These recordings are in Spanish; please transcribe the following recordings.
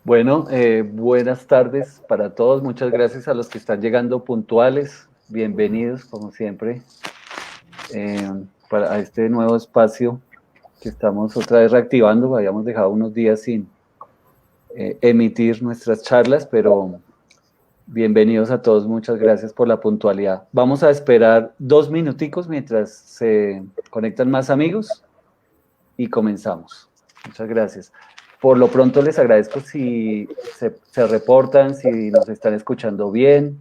Bueno, buenas tardes para todos. Muchas gracias a los que están llegando puntuales. Bienvenidos, como siempre, a este nuevo espacio que estamos otra vez reactivando. Habíamos dejado unos días sin emitir nuestras charlas, pero bienvenidos a todos. Muchas gracias por la puntualidad. Vamos a esperar 2 minuticos mientras se conectan más amigos y comenzamos. Muchas gracias. Por lo pronto les agradezco si se reportan, si nos están escuchando bien,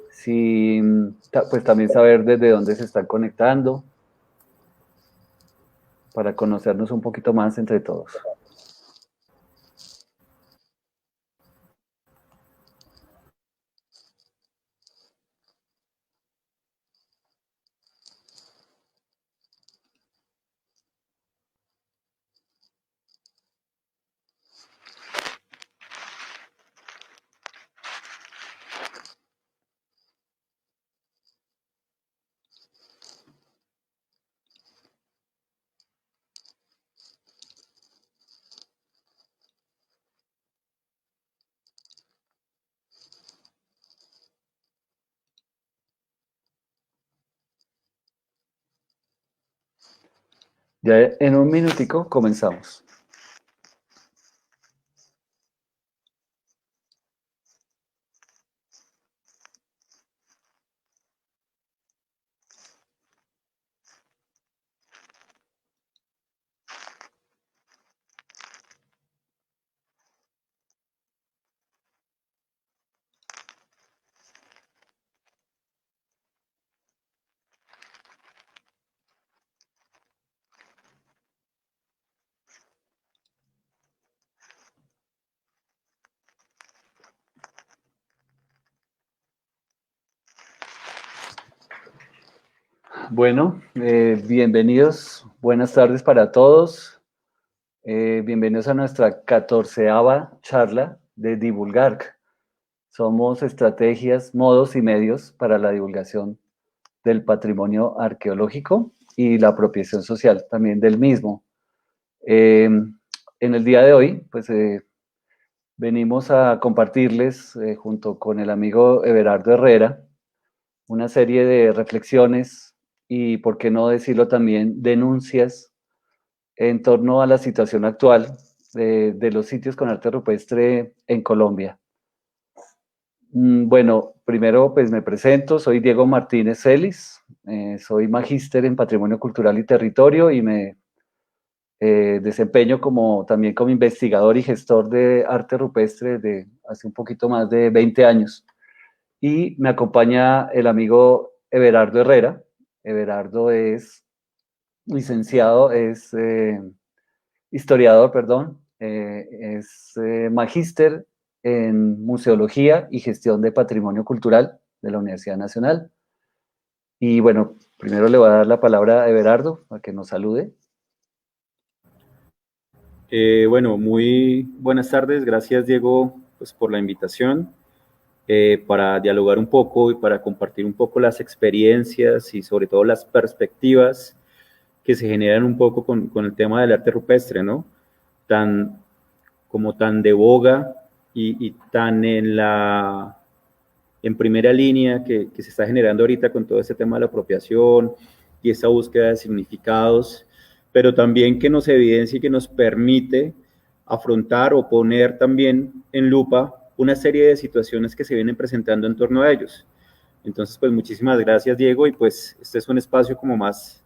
si pues también saber desde dónde se están conectando para conocernos un poquito más entre todos. Ya en un minutico comenzamos. Bueno, bienvenidos, buenas tardes para todos. Bienvenidos a nuestra 14ª charla de Divulgar. Somos estrategias, modos y medios para la divulgación del patrimonio arqueológico y la apropiación social también del mismo. En el día de hoy, pues venimos a compartirles, junto con el amigo Everardo Herrera, una serie de reflexiones y, por qué no decirlo también, denuncias en torno a la situación actual de los sitios con arte rupestre en Colombia. Bueno, primero pues me presento, soy Diego Martínez Celis, soy magíster en Patrimonio Cultural y Territorio y me desempeño también como investigador y gestor de arte rupestre de hace un poquito más de 20 años. Y me acompaña el amigo Everardo Herrera. Everardo es licenciado, es historiador, perdón, es magíster en Museología y Gestión de Patrimonio Cultural de la Universidad Nacional. Y bueno, primero le voy a dar la palabra a Everardo para que nos salude. Bueno, muy buenas tardes. Gracias, Diego, pues, por la invitación para dialogar un poco y para compartir un poco las experiencias y sobre todo las perspectivas que se generan un poco con el tema del arte rupestre, ¿no? Tan de boga y tan en primera línea que se está generando ahorita con todo este tema de la apropiación y esa búsqueda de significados, pero también que nos evidencia y que nos permite afrontar o poner también en lupa una serie de situaciones que se vienen presentando en torno a ellos. Entonces, pues muchísimas gracias, Diego, y pues este es un espacio como más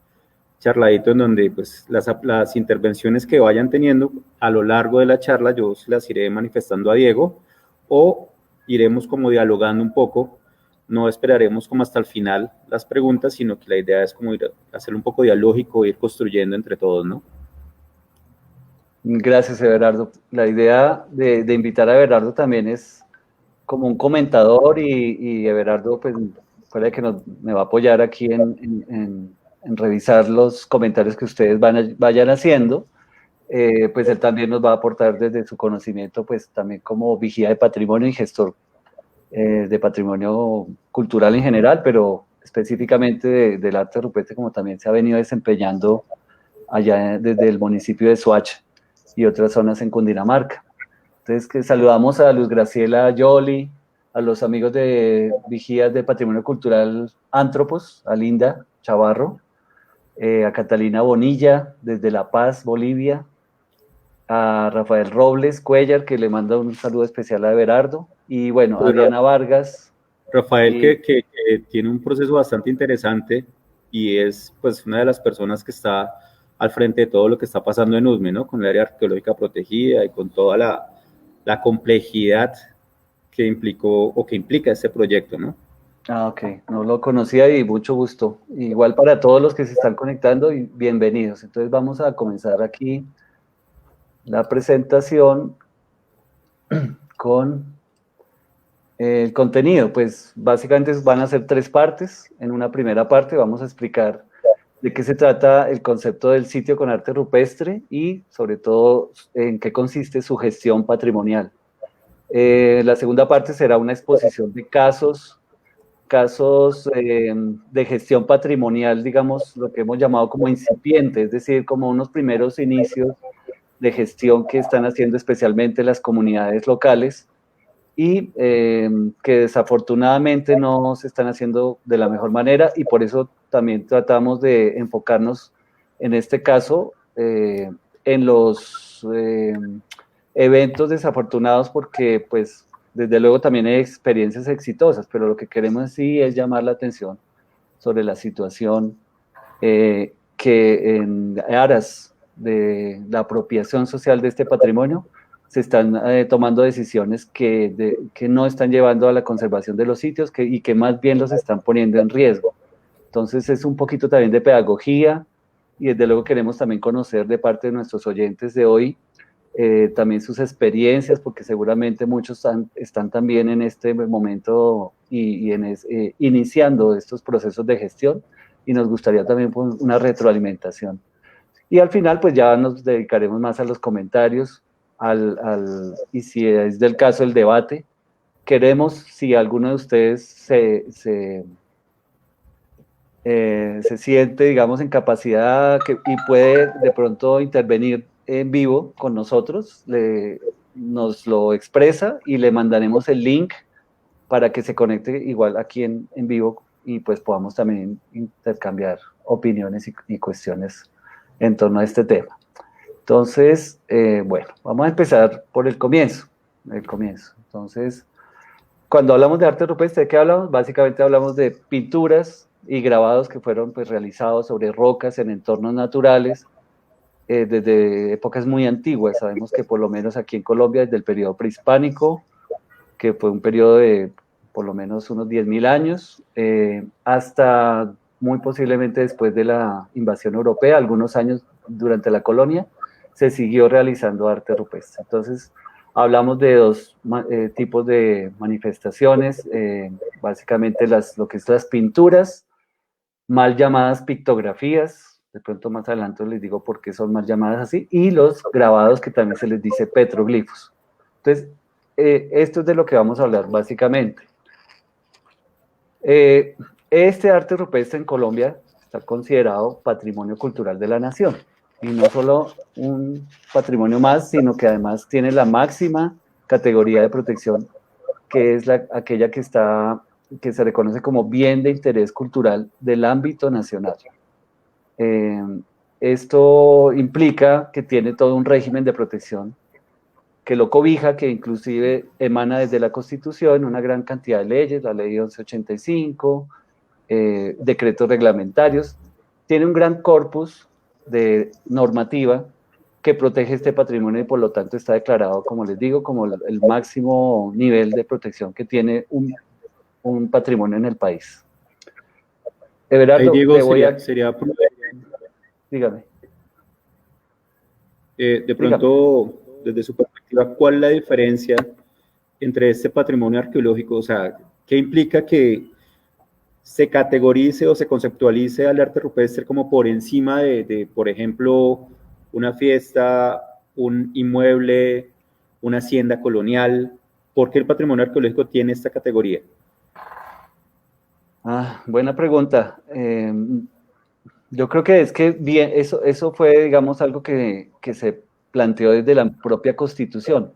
charladito en donde pues las intervenciones que vayan teniendo a lo largo de la charla yo las iré manifestando a Diego o iremos como dialogando un poco no esperaremos como hasta el final las preguntas, sino que la idea es como ir a hacer un poco dialógico, ir construyendo entre todos, ¿no? Gracias, Everardo. La idea de invitar a Everardo también es como un comentador y Everardo, pues, fuera de que me va a apoyar aquí en revisar los comentarios que ustedes vayan haciendo, pues él también nos va a aportar desde su conocimiento, pues también como vigía de patrimonio y gestor de patrimonio cultural en general, pero específicamente del arte rupestre, como también se ha venido desempeñando allá desde el municipio de Soacha y otras zonas en Cundinamarca. Entonces, que saludamos a Luz Graciela Yoli, a los amigos de Vigías de Patrimonio Cultural Antropos, a Linda Chavarro, a Catalina Bonilla, desde La Paz, Bolivia, a Rafael Robles Cuellar, que le manda un saludo especial a Everardo, y bueno, a Diana Vargas. Rafael, Y, que tiene un proceso bastante interesante y es pues una de las personas que está al frente de todo lo que está pasando en USME, ¿no? Con el área arqueológica protegida y con toda la complejidad que implicó o que implica este proyecto, ¿no? ok, no lo conocía y mucho gusto. Igual para todos los que se están conectando y bienvenidos. Entonces vamos a comenzar aquí la presentación con el contenido. Pues básicamente van a ser tres partes. En una primera parte vamos a explicar de qué se trata el concepto del sitio con arte rupestre y sobre todo en qué consiste su gestión patrimonial. La segunda parte será una exposición de casos de gestión patrimonial, digamos, lo que hemos llamado como incipiente, es decir, como unos primeros inicios de gestión que están haciendo especialmente las comunidades locales y que desafortunadamente no se están haciendo de la mejor manera y por eso también tratamos de enfocarnos en este caso en los eventos desafortunados porque pues desde luego también hay experiencias exitosas, pero lo que queremos sí es llamar la atención sobre la situación que en aras de la apropiación social de este patrimonio se están tomando decisiones que no están llevando a la conservación de los sitios y que más bien los están poniendo en riesgo. Entonces es un poquito también de pedagogía y desde luego queremos también conocer de parte de nuestros oyentes de hoy también sus experiencias, porque seguramente muchos están también en este momento iniciando estos procesos de gestión y nos gustaría también pues, una retroalimentación. Y al final, pues ya nos dedicaremos más a los comentarios y si es del caso el debate. Queremos, si alguno de ustedes se siente, digamos, en capacidad y puede de pronto intervenir en vivo con nosotros, nos lo expresa y le mandaremos el link para que se conecte igual aquí en vivo y pues podamos también intercambiar opiniones y cuestiones en torno a este tema. Entonces, bueno, vamos a empezar por el comienzo. Entonces, cuando hablamos de arte rupestre, ¿de qué hablamos? Básicamente hablamos de pinturas y grabados que fueron pues, realizados sobre rocas en entornos naturales desde épocas muy antiguas. Sabemos que por lo menos aquí en Colombia, desde el periodo prehispánico, que fue un periodo de por lo menos unos 10.000 años, hasta muy posiblemente después de la invasión europea, algunos años durante la colonia, se siguió realizando arte rupestre. Entonces, hablamos de dos tipos de manifestaciones, básicamente lo que es las pinturas, mal llamadas pictografías, de pronto más adelante les digo por qué son mal llamadas así, y los grabados que también se les dice petroglifos. Entonces, esto es de lo que vamos a hablar básicamente. Este arte rupestre en Colombia está considerado patrimonio cultural de la nación, y no solo un patrimonio más, sino que además tiene la máxima categoría de protección, que es aquella que se reconoce como bien de interés cultural del ámbito nacional. Esto implica que tiene todo un régimen de protección que lo cobija, que inclusive emana desde la Constitución una gran cantidad de leyes, la ley 1185, decretos reglamentarios, tiene un gran corpus de normativa que protege este patrimonio y por lo tanto está declarado, como les digo, como el máximo nivel de protección que tiene un patrimonio en el país. Ahí, Everardo, Diego, le voy a... sería Dígame, de dígame. pronto, desde su perspectiva, ¿cuál es la diferencia entre este patrimonio arqueológico? O sea, ¿qué implica que se categorice o se conceptualice al arte rupestre como por encima por ejemplo, una fiesta, un inmueble, una hacienda colonial? ¿Por qué el patrimonio arqueológico tiene esta categoría? Buena pregunta. Yo creo que es que bien, eso fue, digamos, algo que se planteó desde la propia Constitución.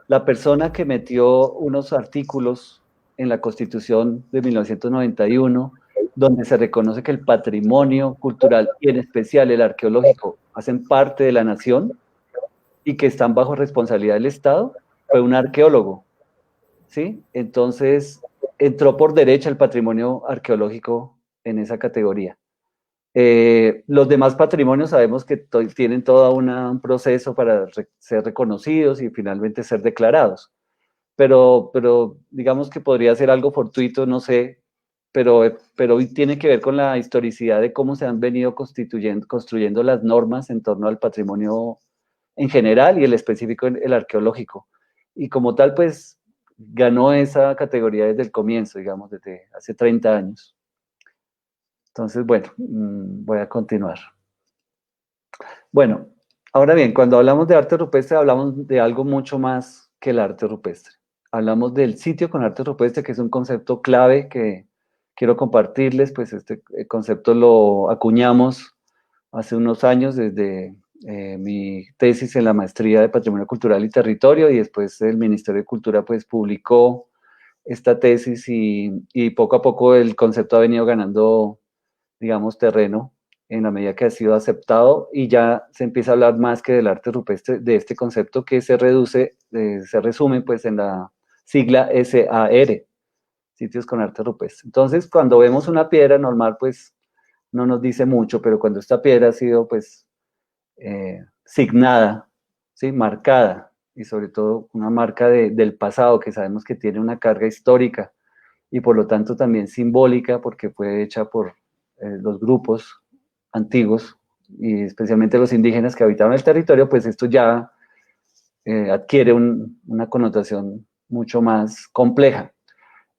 La persona que metió unos artículos en la Constitución de 1991, donde se reconoce que el patrimonio cultural y en especial el arqueológico hacen parte de la nación y que están bajo responsabilidad del Estado, fue un arqueólogo, ¿sí? Entonces, entró por derecha el patrimonio arqueológico en esa categoría. Los demás patrimonios sabemos que tienen todo un proceso para ser reconocidos y finalmente ser declarados, pero digamos que podría ser algo fortuito, no sé, pero tiene que ver con la historicidad de cómo se han venido construyendo las normas en torno al patrimonio en general y el específico el arqueológico. Y como tal, pues ganó esa categoría desde el comienzo, digamos, desde hace 30 años. Entonces, bueno, voy a continuar. Bueno, ahora bien, cuando hablamos de arte rupestre, hablamos de algo mucho más que el arte rupestre. Hablamos del sitio con arte rupestre, que es un concepto clave que quiero compartirles, pues este concepto lo acuñamos hace unos años desde mi tesis en la maestría de Patrimonio Cultural y Territorio, y después el Ministerio de Cultura pues publicó esta tesis y poco a poco el concepto ha venido ganando, digamos, terreno en la medida que ha sido aceptado y ya se empieza a hablar más que del arte rupestre, de este concepto que se resume pues en la sigla SAR, sitios con arte rupestre. Entonces, cuando vemos una piedra normal, pues no nos dice mucho, pero cuando esta piedra ha sido pues signada, ¿sí? Marcada, y sobre todo una marca del pasado que sabemos que tiene una carga histórica y por lo tanto también simbólica porque fue hecha por los grupos antiguos y especialmente los indígenas que habitaban el territorio, pues esto ya adquiere una connotación mucho más compleja.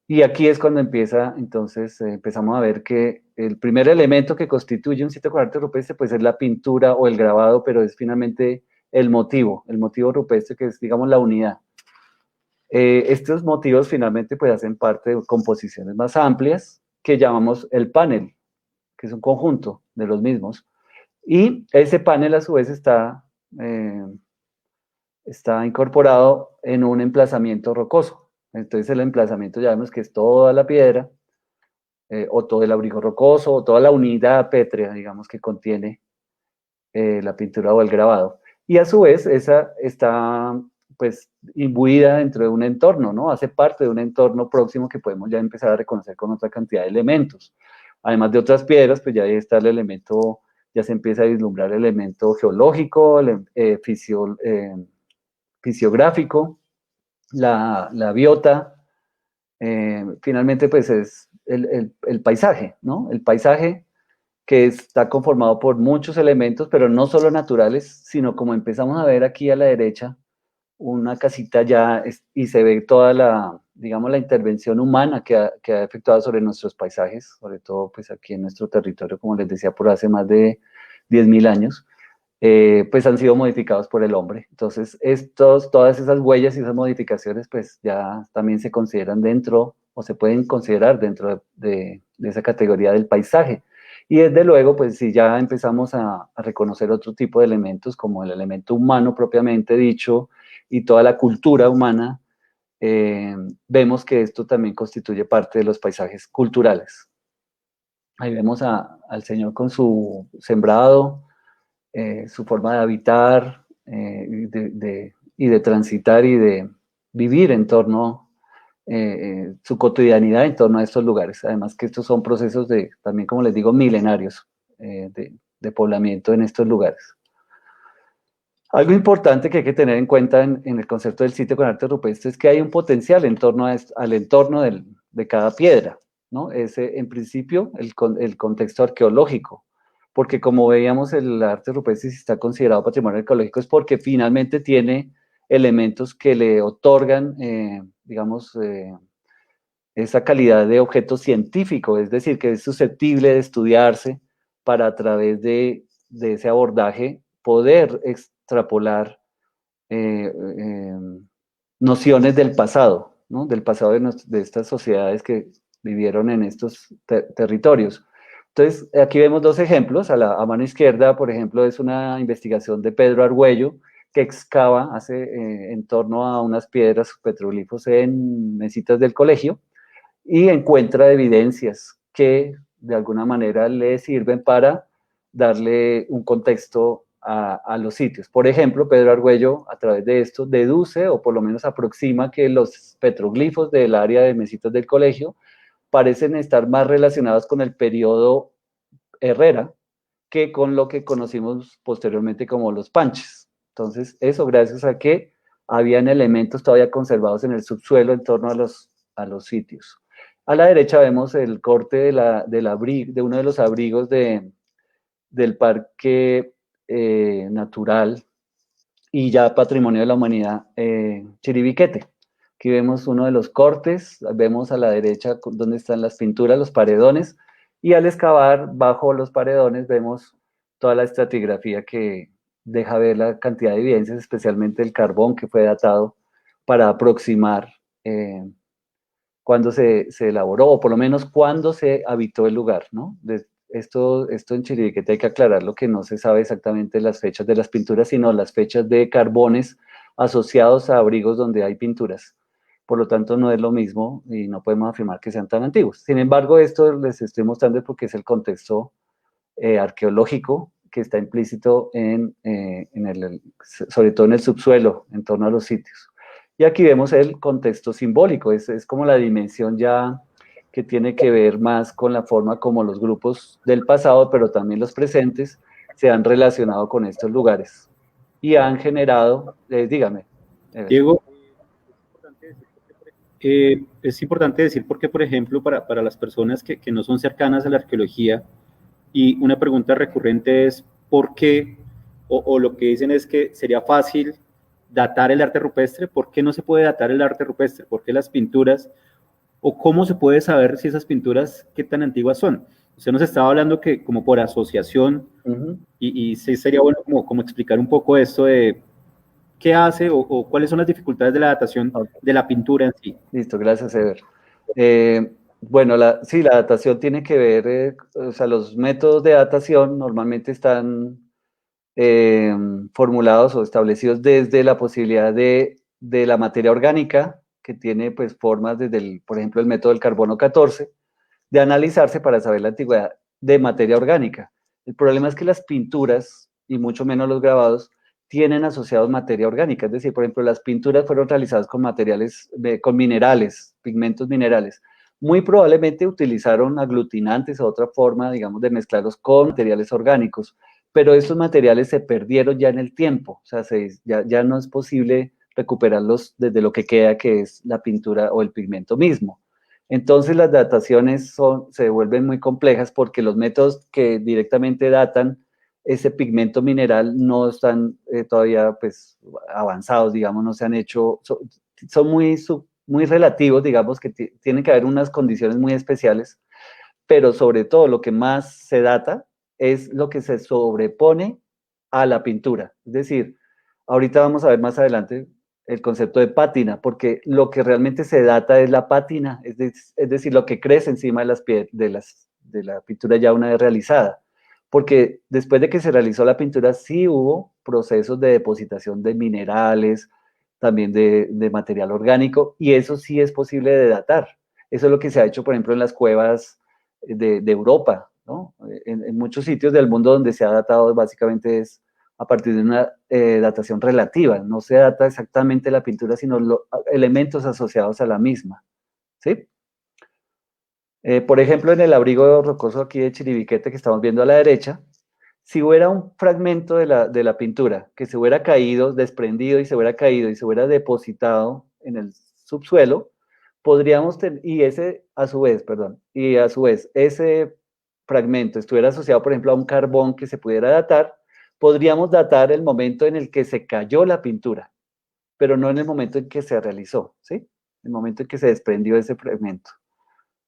Y aquí es cuando empieza, entonces, empezamos a ver que el primer elemento que constituye un sitio con arte rupestre, pues es la pintura o el grabado, pero es finalmente el motivo rupestre, que es, digamos, la unidad. Estos motivos finalmente pues hacen parte de composiciones más amplias que llamamos el panel, que es un conjunto de los mismos. Y ese panel a su vez está incorporado en un emplazamiento rocoso. Entonces el emplazamiento ya vemos que es toda la piedra, o todo el abrigo rocoso, o toda la unidad pétrea, digamos, que contiene la pintura o el grabado. Y a su vez, esa está pues imbuida dentro de un entorno, ¿no? Hace parte de un entorno próximo que podemos ya empezar a reconocer con otra cantidad de elementos. Además de otras piedras, pues ya ahí está el elemento, ya se empieza a vislumbrar el elemento geológico, fisiográfico, la biota, finalmente pues es el paisaje, ¿no? El paisaje que está conformado por muchos elementos, pero no solo naturales, sino como empezamos a ver aquí a la derecha, una casita ya y se ve toda la, digamos, la intervención humana que ha efectuado sobre nuestros paisajes, sobre todo pues aquí en nuestro territorio, como les decía, por hace más de 10.000 años, pues han sido modificados por el hombre. Entonces, todas esas huellas y esas modificaciones, pues ya también se consideran dentro, o se pueden considerar dentro de esa categoría del paisaje. Y desde luego, pues si ya empezamos a reconocer otro tipo de elementos, como el elemento humano propiamente dicho, y toda la cultura humana, vemos que esto también constituye parte de los paisajes culturales. Ahí vemos al Señor con su sembrado, su forma de habitar y de transitar y de vivir en torno, su cotidianidad en torno a estos lugares. Además que estos son procesos también como les digo, milenarios de poblamiento en estos lugares. Algo importante que hay que tener en cuenta en el concepto del sitio con arte rupestre es que hay un potencial en torno al entorno de cada piedra, ¿no? Ese, en principio, el contexto arqueológico, porque como veíamos, el arte rupestre, si está considerado patrimonio arqueológico, es porque finalmente tiene elementos que le otorgan, digamos, esa calidad de objeto científico, es decir, que es susceptible de estudiarse para a través de ese abordaje poder extrapolar eh, nociones del pasado, ¿no? Del pasado de estas sociedades que vivieron en estos territorios. Entonces, aquí vemos dos ejemplos. A mano izquierda, por ejemplo, es una investigación de Pedro Argüello, que excava en torno a unas piedras petroglifos en mesitas del colegio y encuentra evidencias que de alguna manera le sirven para darle un contexto a los sitios. Por ejemplo, Pedro Argüello, a través de esto, deduce o por lo menos aproxima que los petroglifos del área de mesitas del colegio parecen estar más relacionados con el periodo Herrera que con lo que conocimos posteriormente como los panches. Entonces, eso gracias a que habían elementos todavía conservados en el subsuelo en torno a los sitios. A la derecha vemos el corte de uno de los abrigos del Parque Natural y ya Patrimonio de la Humanidad, Chiribiquete. Aquí vemos uno de los cortes, vemos a la derecha donde están las pinturas, los paredones, y al excavar bajo los paredones vemos toda la estratigrafía que deja ver la cantidad de evidencias, especialmente el carbón que fue datado para aproximar cuándo se elaboró, o por lo menos cuándo se habitó el lugar, ¿no? Esto en Chiribiquete hay que aclarar lo que no se sabe exactamente las fechas de las pinturas, sino las fechas de carbones asociados a abrigos donde hay pinturas. Por lo tanto, no es lo mismo y no podemos afirmar que sean tan antiguos. Sin embargo, esto les estoy mostrando porque es el contexto arqueológico que está implícito sobre todo en el subsuelo, en torno a los sitios. Y aquí vemos el contexto simbólico, es como la dimensión ya que tiene que ver más con la forma como los grupos del pasado, pero también los presentes, se han relacionado con estos lugares y han generado, dígame. Diego, es importante decir porque, por ejemplo, para las personas que no son cercanas a la arqueología, y una pregunta recurrente es ¿por qué? O lo que dicen es que sería fácil datar el arte rupestre. ¿Por qué no se puede datar el arte rupestre? ¿Por qué las pinturas? ¿O cómo se puede saber si esas pinturas qué tan antiguas son? Usted nos estaba hablando que como por asociación, y sí sería bueno como explicar un poco esto de qué hace o cuáles son las dificultades de la datación de la pintura en sí. Listo, gracias, Ever. Bueno, sí, la datación tiene que ver, o sea, los métodos de datación normalmente están formulados o establecidos desde la posibilidad de la materia orgánica, que tiene pues formas desde, por ejemplo, el método del carbono 14, de analizarse para saber la antigüedad de materia orgánica. El problema es que las pinturas, y mucho menos los grabados, tienen asociados materia orgánica, es decir, por ejemplo, las pinturas fueron realizadas con materiales, con minerales, pigmentos minerales. Muy probablemente utilizaron aglutinantes o otra forma, digamos, de mezclarlos con materiales orgánicos, pero estos materiales se perdieron ya en el tiempo, o sea, ya no es posible recuperarlos desde lo que queda, que es la pintura o el pigmento mismo. Entonces las dataciones se vuelven muy complejas porque los métodos que directamente datan ese pigmento mineral no están todavía pues avanzados, digamos, no se han hecho, son muy relativos, digamos, que tienen que haber unas condiciones muy especiales, pero sobre todo lo que más se data es lo que se sobrepone a la pintura. Es decir, ahorita vamos a ver más adelante el concepto de pátina, porque lo que realmente se data es la pátina, es decir, lo que crece encima de la pintura ya una vez realizada. Porque después de que se realizó la pintura, sí hubo procesos de depositación de minerales, también de material orgánico, y eso sí es posible de datar. Eso es lo que se ha hecho, por ejemplo, en las cuevas de Europa, ¿no? En muchos sitios del mundo donde se ha datado básicamente es a partir de una datación relativa, no se data exactamente la pintura, sino elementos asociados a la misma, ¿sí? Por ejemplo, en el abrigo rocoso aquí de Chiribiquete que estamos viendo a la derecha, si hubiera un fragmento de la pintura que se hubiera caído, desprendido y se hubiera caído y se hubiera depositado en el subsuelo, podríamos tener, y ese, a su vez, perdón, y a su vez, ese fragmento estuviera asociado, por ejemplo, a un carbón que se pudiera datar, podríamos datar el momento en el que se cayó la pintura, pero no en el momento en que se realizó, ¿sí? El momento en que se desprendió ese fragmento.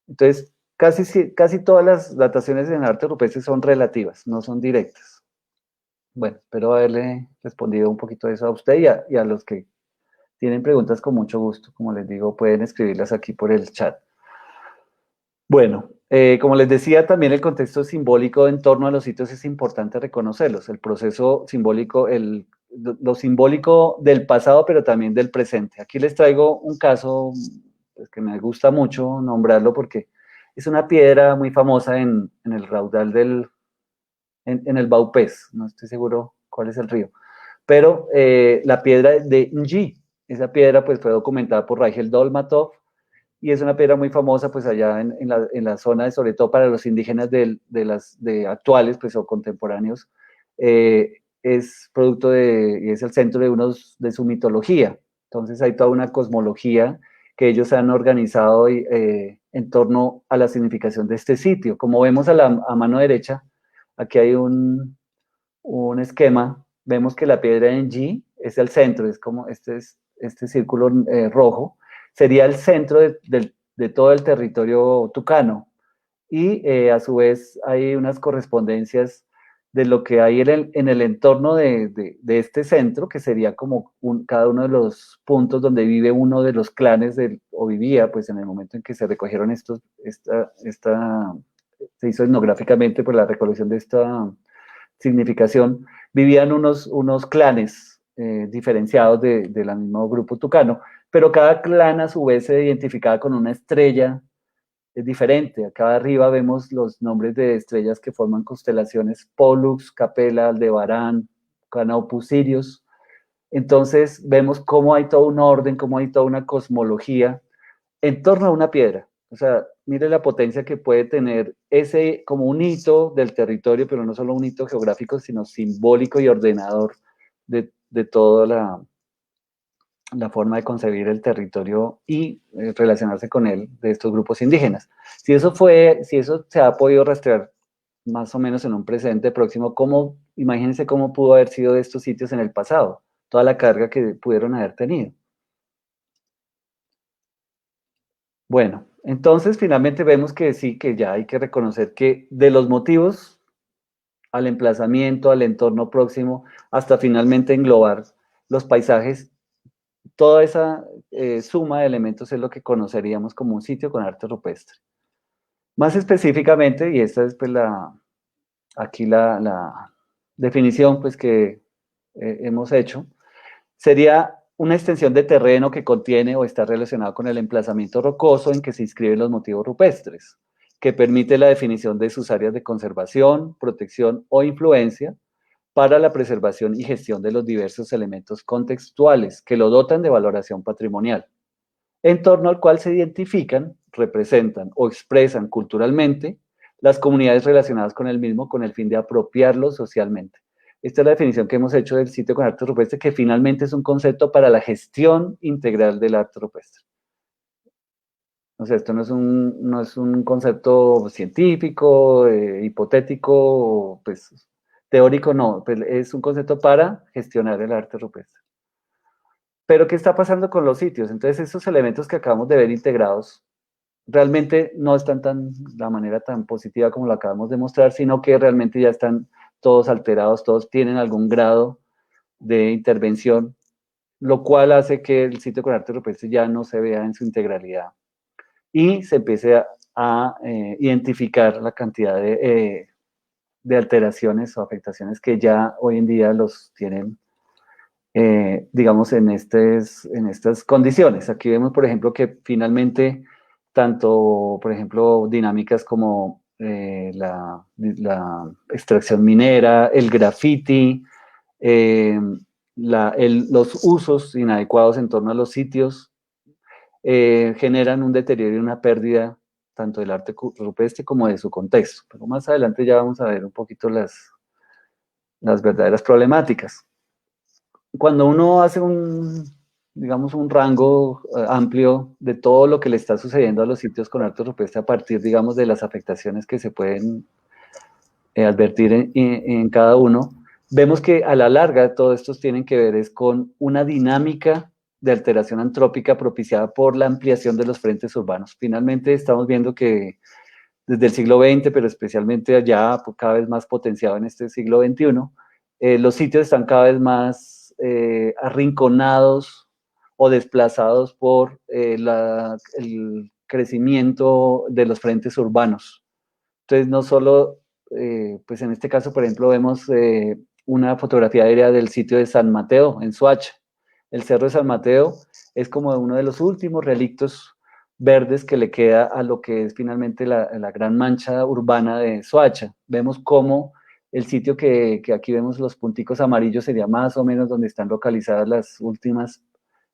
Entonces, casi todas las dataciones en arte rupestre son relativas, no son directas. Bueno, espero haberle respondido un poquito de eso a usted y a los que tienen preguntas con mucho gusto. Como les digo, pueden escribirlas aquí por el chat. Bueno, como les decía, también el contexto simbólico en torno a los sitios es importante reconocerlos. El proceso simbólico, lo simbólico del pasado, pero también del presente. Aquí les traigo un caso pues, que me gusta mucho nombrarlo porque es una piedra muy famosa en el raudal en el Baupés. No estoy seguro cuál es el río. Pero la piedra de Nji, esa piedra pues fue documentada por Raigel Dolmatov y es una piedra muy famosa pues allá en la zona, sobre todo para los indígenas de actuales pues o contemporáneos, es producto y es el centro de su mitología. Entonces hay toda una cosmología que ellos han organizado en torno a la significación de este sitio. Como vemos a mano derecha, aquí hay un esquema, vemos que la piedra en G es el centro, es como este círculo rojo, sería el centro de todo el territorio tucano. Y a su vez hay unas correspondencias de lo que hay en el entorno de este centro, que sería como cada uno de los puntos donde vive uno de los clanes, o vivía, pues en el momento en que se recogieron se hizo etnográficamente por la recolección de esta significación, vivían unos clanes diferenciados del mismo grupo tucano, pero cada clan a su vez se identificaba con una estrella diferente. Acá arriba vemos los nombres de estrellas que forman constelaciones: Pollux, Capella, Aldebarán, Canopus, Sirius. Entonces vemos cómo hay todo un orden, cómo hay toda una cosmología en torno a una piedra. O sea, mire la potencia que puede tener ese como un hito del territorio, pero no solo un hito geográfico, sino simbólico y ordenador de toda la forma de concebir el territorio y relacionarse con él de estos grupos indígenas. Si eso se ha podido rastrear más o menos en un presente próximo, imagínense cómo pudo haber sido de estos sitios en el pasado, toda la carga que pudieron haber tenido. Bueno, entonces finalmente vemos que sí, que ya hay que reconocer que de los motivos al emplazamiento, al entorno próximo, hasta finalmente englobar los paisajes, toda esa suma de elementos es lo que conoceríamos como un sitio con arte rupestre. Más específicamente, y esta es pues aquí la definición pues que hemos hecho, sería una extensión de terreno que contiene o está relacionado con el emplazamiento rocoso en que se inscriben los motivos rupestres, que permite la definición de sus áreas de conservación, protección o influencia para la preservación y gestión de los diversos elementos contextuales que lo dotan de valoración patrimonial, en torno al cual se identifican, representan o expresan culturalmente las comunidades relacionadas con el mismo con el fin de apropiarlo socialmente. Esta es la definición que hemos hecho del sitio con arte rupestre, que finalmente es un concepto para la gestión integral del arte rupestre. O sea, esto no es un concepto científico, hipotético, pues teórico, no, pues es un concepto para gestionar el arte rupestre. Pero, ¿qué está pasando con los sitios? Entonces, esos elementos que acabamos de ver integrados realmente no están la manera tan positiva como lo acabamos de mostrar, sino que realmente ya están todos alterados, todos tienen algún grado de intervención, lo cual hace que el sitio con arte rupestre ya no se vea en su integralidad y se empiece a identificar la cantidad de alteraciones o afectaciones que ya hoy en día los tienen, digamos, en estas condiciones. Aquí vemos, por ejemplo, que finalmente tanto, por ejemplo, dinámicas como la extracción minera, el graffiti, los usos inadecuados en torno a los sitios, generan un deterioro y una pérdida tanto del arte rupestre como de su contexto. Pero más adelante ya vamos a ver un poquito las verdaderas problemáticas. Cuando uno hace digamos, un rango amplio de todo lo que le está sucediendo a los sitios con arte rupestre a partir, digamos, de las afectaciones que se pueden advertir en cada uno, vemos que a la larga todos estos tienen que ver es con una dinámica de alteración antrópica propiciada por la ampliación de los frentes urbanos. Finalmente estamos viendo que desde el siglo XX, pero especialmente allá, cada vez más potenciado en este siglo XXI, los sitios están cada vez más arrinconados o desplazados por el crecimiento de los frentes urbanos. Entonces, no solo, pues en este caso, por ejemplo, vemos una fotografía aérea del sitio de San Mateo, en Soacha. El Cerro de San Mateo es como uno de los últimos relictos verdes que le queda a lo que es finalmente la gran mancha urbana de Soacha. Vemos cómo el sitio que aquí vemos los punticos amarillos sería más o menos donde están localizadas las últimas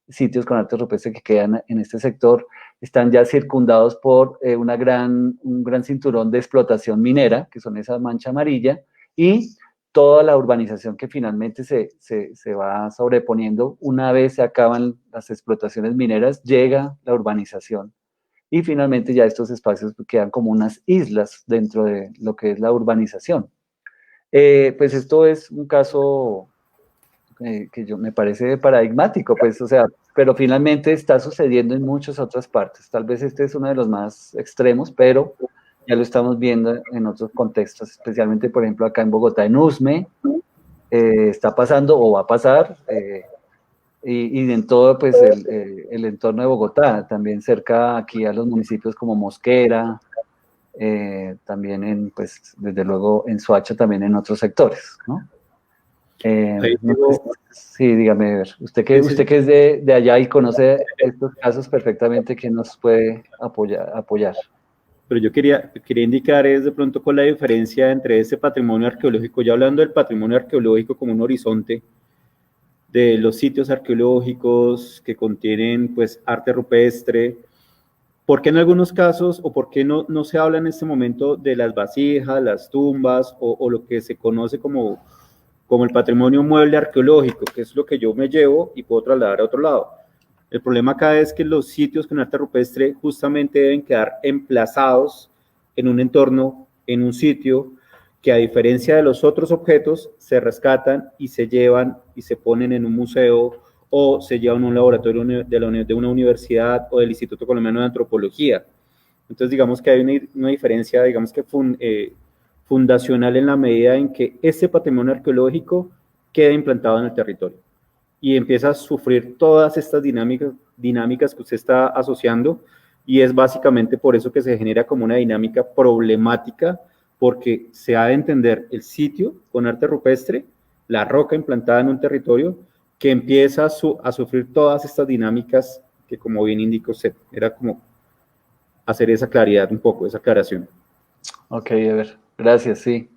sitios con arte rupestre que quedan en este sector, están ya circundados por un gran cinturón de explotación minera, que son esa mancha amarilla, y toda la urbanización que finalmente se va sobreponiendo. Una vez se acaban las explotaciones mineras, llega la urbanización. Y finalmente ya estos espacios quedan como unas islas dentro de lo que es la urbanización. Pues esto es un caso que yo me parece paradigmático, pues, o sea, pero finalmente está sucediendo en muchas otras partes. Tal vez este es uno de los más extremos, pero ya lo estamos viendo en otros contextos, especialmente, por ejemplo, acá en Bogotá, en Usme, está pasando o va a pasar, y en todo, pues, el entorno de Bogotá, también cerca aquí a los municipios como Mosquera, también pues, desde luego en Soacha, también en otros sectores, ¿no? Ahí No digo, sí, dígame, ver, sí, sí, usted que es de allá y conoce estos casos perfectamente, ¿qué nos puede apoyar? pero yo quería indicar es de pronto con la diferencia entre ese patrimonio arqueológico, ya hablando del patrimonio arqueológico como un horizonte, de los sitios arqueológicos que contienen pues arte rupestre, ¿por qué en algunos casos o por qué no se habla en este momento de las vasijas, las tumbas o lo que se conoce como el patrimonio mueble arqueológico, que es lo que yo me llevo y puedo trasladar a otro lado? El problema acá es que los sitios con arte rupestre justamente deben quedar emplazados en un entorno, en un sitio que a diferencia de los otros objetos se rescatan y se llevan y se ponen en un museo o se llevan a un laboratorio de una universidad o del Instituto Colombiano de Antropología. Entonces digamos que hay una diferencia, digamos que fundacional en la medida en que ese patrimonio arqueológico queda implantado en el territorio y empieza a sufrir todas estas dinámicas que usted está asociando, y es básicamente por eso que se genera como una dinámica problemática, porque se ha de entender el sitio con arte rupestre, la roca implantada en un territorio, que empieza a sufrir todas estas dinámicas que, como bien indicó usted, era como hacer esa claridad un poco, esa aclaración. Ok, a ver, gracias, sí.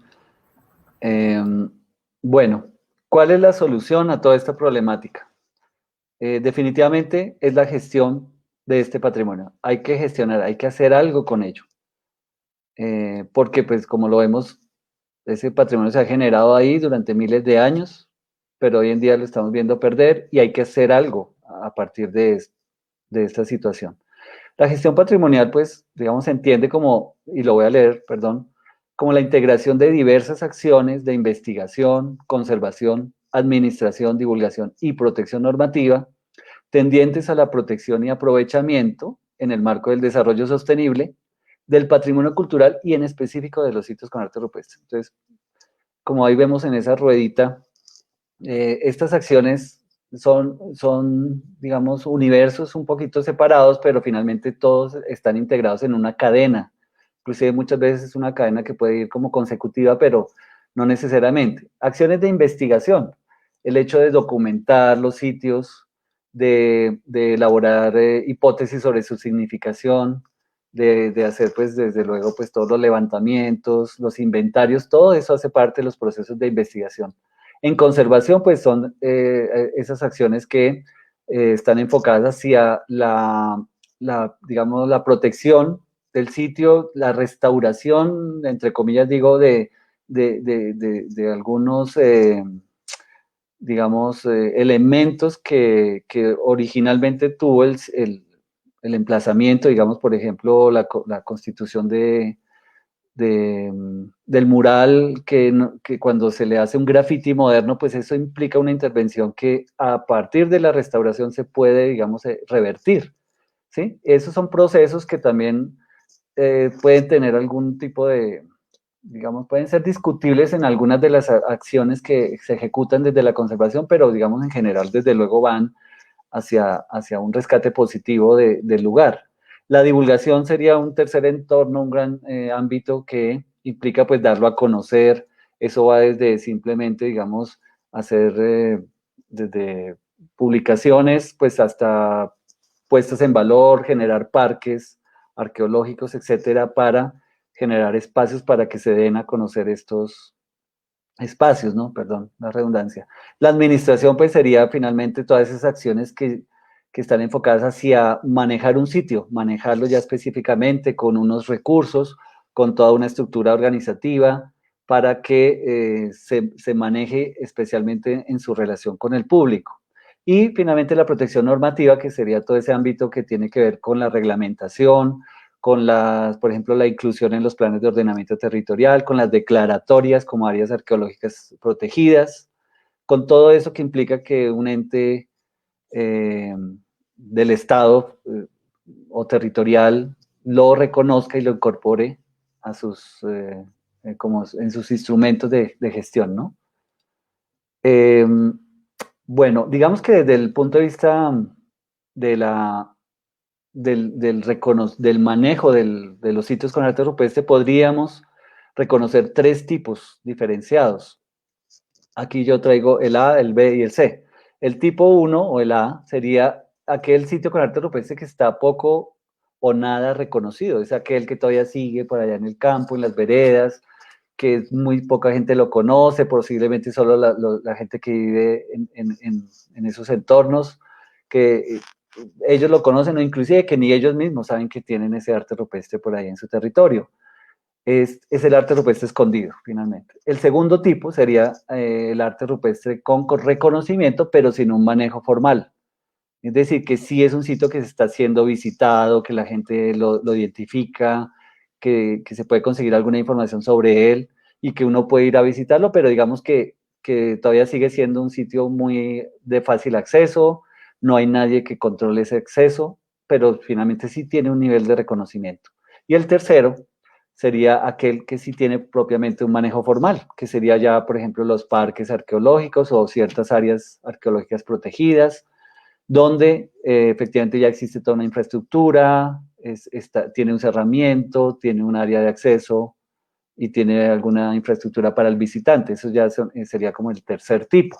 Bueno, ¿cuál es la solución a toda esta problemática? Definitivamente es la gestión de este patrimonio. Hay que gestionar, hay que hacer algo con ello. Porque, pues, como lo vemos, ese patrimonio se ha generado ahí durante miles de años, pero hoy en día lo estamos viendo perder y hay que hacer algo a partir de esta situación. La gestión patrimonial, pues, digamos, se entiende como, y lo voy a leer, perdón, como la integración de diversas acciones de investigación, conservación, administración, divulgación y protección normativa, tendientes a la protección y aprovechamiento en el marco del desarrollo sostenible del patrimonio cultural y en específico de los sitios con arte rupestre. Entonces, como ahí vemos en esa ruedita, estas acciones digamos, universos un poquito separados, pero finalmente todos están integrados en una cadena. Inclusive muchas veces es una cadena que puede ir como consecutiva, pero no necesariamente. Acciones de investigación, el hecho de documentar los sitios, de elaborar hipótesis sobre su significación, de hacer, pues, desde luego, pues, todos los levantamientos, los inventarios, todo eso hace parte de los procesos de investigación. En conservación, pues son esas acciones que están enfocadas hacia digamos, la protección del sitio, la restauración, entre comillas digo, de algunos digamos, elementos que originalmente tuvo el emplazamiento, digamos, por ejemplo, la constitución del mural, que cuando se le hace un graffiti moderno, pues eso implica una intervención que a partir de la restauración se puede, digamos, revertir, ¿sí? Esos son procesos que también pueden tener algún tipo de, digamos, pueden ser discutibles en algunas de las acciones que se ejecutan desde la conservación, pero digamos en general desde luego van hacia un rescate positivo del lugar. La divulgación sería un tercer entorno, un gran ámbito que implica pues darlo a conocer. Eso va desde simplemente, digamos, hacer desde publicaciones pues hasta puestas en valor, generar parques arqueológicos, etcétera, para generar espacios para que se den a conocer estos espacios, ¿no? Perdón, la redundancia. La administración, pues, sería finalmente todas esas acciones que están enfocadas hacia manejar un sitio, manejarlo ya específicamente con unos recursos, con toda una estructura organizativa, para que se maneje especialmente en su relación con el público. Y finalmente la protección normativa, que sería todo ese ámbito que tiene que ver con la reglamentación, con las, por ejemplo, la inclusión en los planes de ordenamiento territorial, con las declaratorias como áreas arqueológicas protegidas, con todo eso que implica que un ente del Estado o territorial lo reconozca y lo incorpore a como en sus instrumentos de gestión, ¿no? Bueno, digamos que desde el punto de vista de del manejo de los sitios con arte rupestre, podríamos reconocer tres tipos diferenciados. Aquí yo traigo el A, el B y el C. El tipo 1 o el A sería aquel sitio con arte rupestre que está poco o nada reconocido. Es aquel que todavía sigue por allá en el campo, en las veredas, que muy poca gente lo conoce, posiblemente solo la gente que vive en esos entornos, que ellos lo conocen o inclusive que ni ellos mismos saben que tienen ese arte rupestre por ahí en su territorio. Es el arte rupestre escondido, finalmente. El segundo tipo sería el arte rupestre con reconocimiento, pero sin un manejo formal. Es decir, que sí es un sitio que se está siendo visitado, que la gente lo identifica, que se puede conseguir alguna información sobre él y que uno puede ir a visitarlo, pero digamos que todavía sigue siendo un sitio muy de fácil acceso, no hay nadie que controle ese acceso, pero finalmente sí tiene un nivel de reconocimiento. Y el tercero sería aquel que sí tiene propiamente un manejo formal, que sería ya, por ejemplo, los parques arqueológicos o ciertas áreas arqueológicas protegidas, donde efectivamente ya existe toda una infraestructura, tiene un cerramiento, tiene un área de acceso y tiene alguna infraestructura para el visitante. Eso ya sería como el tercer tipo.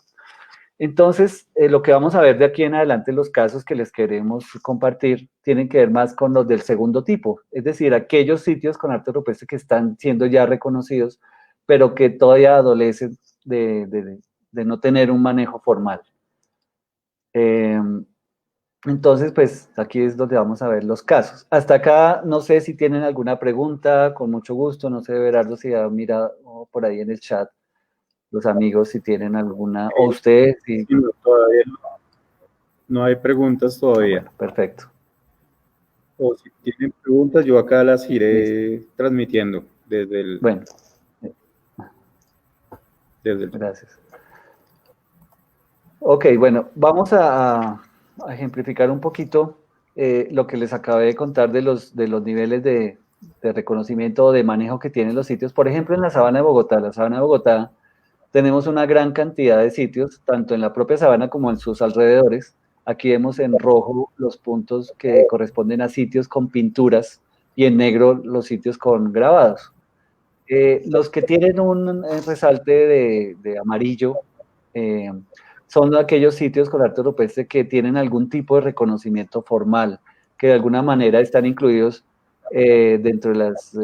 Entonces, lo que vamos a ver de aquí en adelante, los casos que les queremos compartir, tienen que ver más con los del segundo tipo, es decir, aquellos sitios con arte rupestre que están siendo ya reconocidos, pero que todavía adolecen de no tener un manejo formal. Entonces, pues aquí es donde vamos a ver los casos. Hasta acá, no sé si tienen alguna pregunta, con mucho gusto, no sé, Berardo, si ha mirado por ahí en el chat, los amigos, si tienen alguna, o ustedes, si... No, todavía no hay preguntas todavía. Bueno, perfecto. O si tienen preguntas, yo acá las iré Listo. transmitiendo desde el... Bueno, desde el... gracias. Ok, bueno, vamos a ejemplificar un poquito lo que les acabé de contar de los niveles de reconocimiento o de manejo que tienen los sitios. Por ejemplo, en la Sabana de Bogotá. La Sabana de Bogotá tenemos una gran cantidad de sitios, tanto en la propia sabana como en sus alrededores. Aquí vemos en rojo los puntos que corresponden a sitios con pinturas y en negro los sitios con grabados. Los que tienen un resalte de amarillo son aquellos sitios con arte rupestre que tienen algún tipo de reconocimiento formal, que de alguna manera están incluidos dentro de los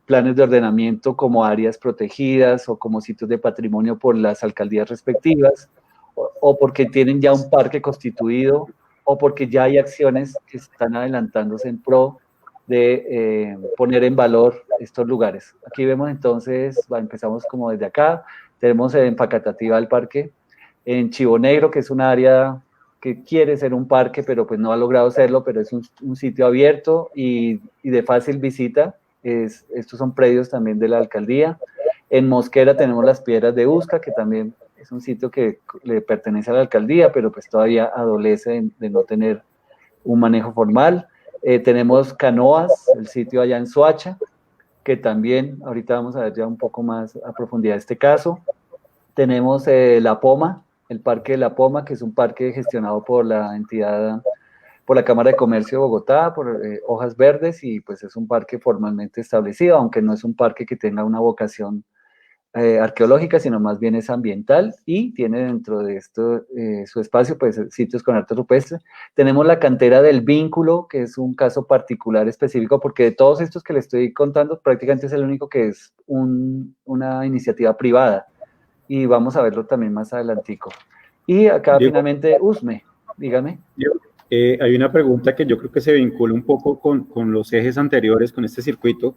planes de ordenamiento como áreas protegidas o como sitios de patrimonio por las alcaldías respectivas, o porque tienen ya un parque constituido, o porque ya hay acciones que están adelantándose en pro de poner en valor estos lugares. Aquí vemos entonces, empezamos como desde acá, tenemos en Facatativá el parque, en Chivo Negro, que es un área que quiere ser un parque, pero pues no ha logrado serlo, pero es un sitio abierto y de fácil visita. Estos son predios también de la alcaldía. En Mosquera tenemos las Piedras de Usca, que también es un sitio que le pertenece a la alcaldía, pero pues todavía adolece de no tener un manejo formal. Tenemos Canoas, el sitio allá en Soacha, que también ahorita vamos a ver ya un poco más a profundidad este caso. Tenemos La Poma, el Parque de La Poma, que es un parque gestionado por la entidad, por la Cámara de Comercio de Bogotá, por Hojas Verdes, y pues es un parque formalmente establecido, aunque no es un parque que tenga una vocación arqueológica, sino más bien es ambiental, y tiene dentro de esto su espacio, pues sitios con arte rupestre. Tenemos la cantera del Vínculo, que es un caso particular específico, porque de todos estos que le estoy contando, prácticamente es el único que es una iniciativa privada, y vamos a verlo también más adelantico. Y acá Diego, finalmente USME, dígame. Diego, hay una pregunta que yo creo que se vincula un poco con los ejes anteriores, con este circuito,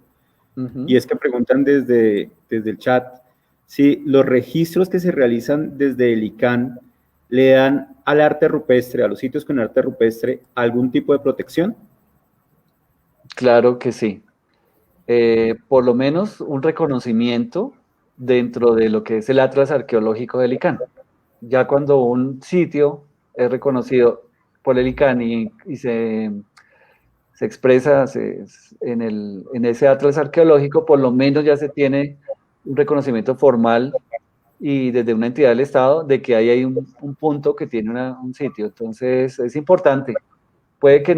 y es que preguntan desde el chat si los registros que se realizan desde el ICANN le dan al arte rupestre, a los sitios con arte rupestre, algún tipo de protección. Claro que sí. Por lo menos un reconocimiento dentro de lo que es el Atlas Arqueológico del ICANN. Ya cuando un sitio es reconocido por el ICANN y se expresa en ese Atlas Arqueológico, por lo menos ya se tiene un reconocimiento formal y desde una entidad del Estado de que ahí hay un punto que tiene un sitio. Entonces es importante. Puede que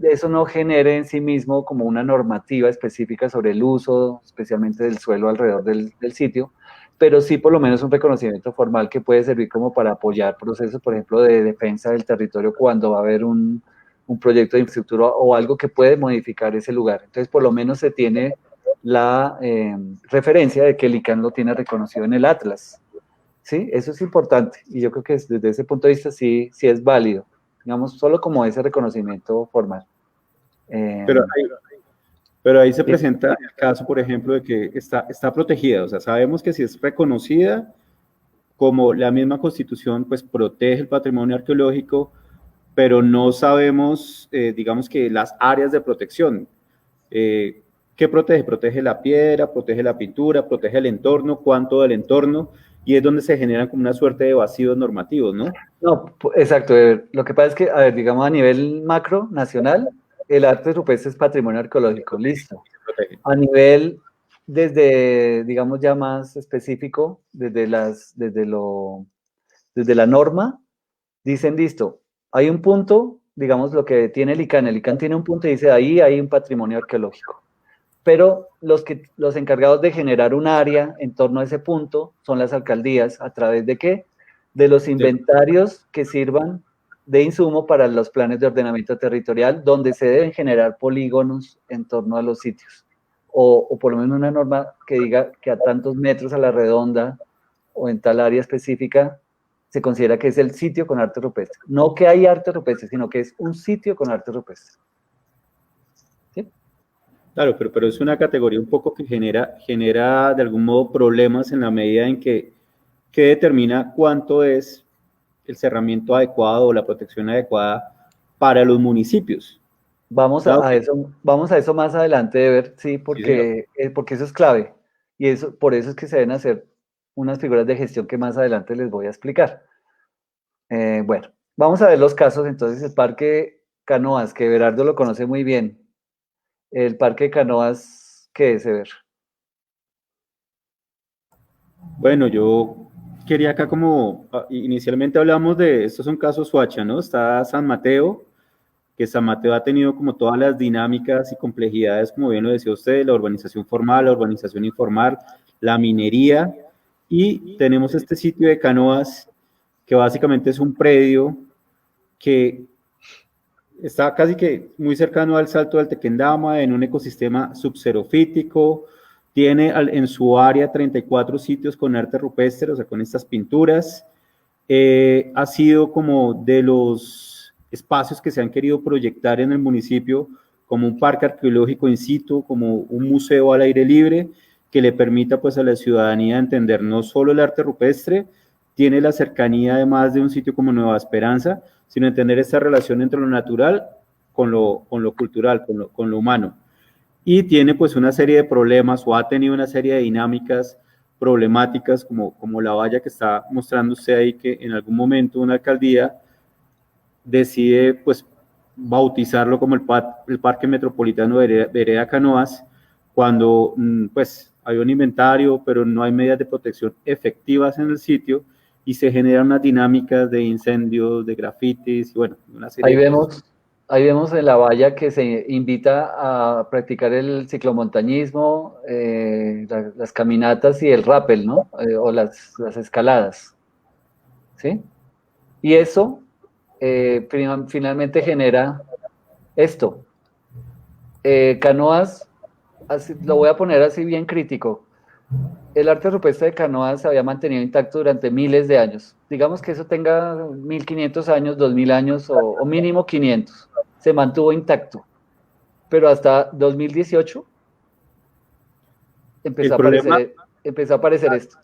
eso no genere en sí mismo como una normativa específica sobre el uso, especialmente del suelo alrededor del sitio, pero sí por lo menos un reconocimiento formal que puede servir como para apoyar procesos, por ejemplo, de defensa del territorio cuando va a haber un proyecto de infraestructura o algo que puede modificar ese lugar. Entonces, por lo menos se tiene la referencia de que el ICANN lo tiene reconocido en el Atlas. ¿Sí? Eso es importante y yo creo que desde ese punto de vista sí es válido, digamos, solo como ese reconocimiento formal. Pero Pero ahí se Sí. presenta el caso, por ejemplo, de que está protegida. O sea, sabemos que si es reconocida, como la misma Constitución, pues protege el patrimonio arqueológico, pero no sabemos, digamos que las áreas de protección. ¿Qué protege? Protege la piedra, protege la pintura, protege el entorno, cuánto del entorno, y es donde se generan como una suerte de vacíos normativos, ¿no? No, exacto. Lo que pasa es que, a ver, digamos a nivel macro, nacional, el arte rupestre es patrimonio arqueológico, listo. A nivel, desde, digamos, ya más específico, desde la norma, dicen, listo, hay un punto, digamos, lo que tiene el ICANN tiene un punto y dice, ahí hay un patrimonio arqueológico. Pero los encargados de generar un área en torno a ese punto son las alcaldías, ¿a través de qué? De los inventarios que sirvan de insumo para los planes de ordenamiento territorial, donde se deben generar polígonos en torno a los sitios. O por lo menos una norma que diga que a tantos metros a la redonda o en tal área específica se considera que es el sitio con arte rupestre. No que hay arte rupestre, sino que es un sitio con arte rupestre. ¿Sí? Claro, pero es una categoría un poco que genera de algún modo problemas en la medida en que determina cuánto es el cerramiento adecuado o la protección adecuada para los municipios. Vamos a eso más adelante de ver, sí, porque eso es clave. Y por eso es que se deben hacer unas figuras de gestión que más adelante les voy a explicar. Bueno, vamos a ver los casos. Entonces, el Parque Canoas, que Berardo lo conoce muy bien. El Parque Canoas, ¿qué es, Eber? Bueno, yo quería acá como, inicialmente hablamos de, estos son casos Suacha, ¿no? Está San Mateo, que San Mateo ha tenido como todas las dinámicas y complejidades, como bien lo decía usted, la urbanización formal, la urbanización informal, la minería, y tenemos este sitio de Canoas, que básicamente es un predio que está casi que muy cercano al Salto del Tequendama, en un ecosistema subxerofítico, tiene en su área 34 sitios con arte rupestre, o sea, con estas pinturas. Ha sido como de los espacios que se han querido proyectar en el municipio como un parque arqueológico in situ, como un museo al aire libre, que le permita pues a la ciudadanía entender no solo el arte rupestre, tiene la cercanía además de un sitio como Nueva Esperanza, sino entender esta relación entre lo natural con lo cultural, con lo humano. Y tiene pues una serie de problemas o ha tenido una serie de dinámicas problemáticas como la valla que está mostrando usted ahí, que en algún momento una alcaldía decide pues bautizarlo como el Parque Metropolitano Vereda Canoas, cuando pues hay un inventario, pero no hay medidas de protección efectivas en el sitio y se generan unas dinámicas de incendios, de grafitis y bueno, una serie Ahí de cosas. vemos, ahí vemos en la valla que se invita a practicar el ciclomontañismo, las caminatas y el rappel, ¿no? O las escaladas, ¿sí? Y eso finalmente genera esto. Canoas, lo voy a poner así bien crítico. El arte rupestre de Canoas se había mantenido intacto durante miles de años. Digamos que eso tenga 1500 años, 2000 años o mínimo 500. Se mantuvo intacto. Pero hasta 2018 El problema, empezó a aparecer esto.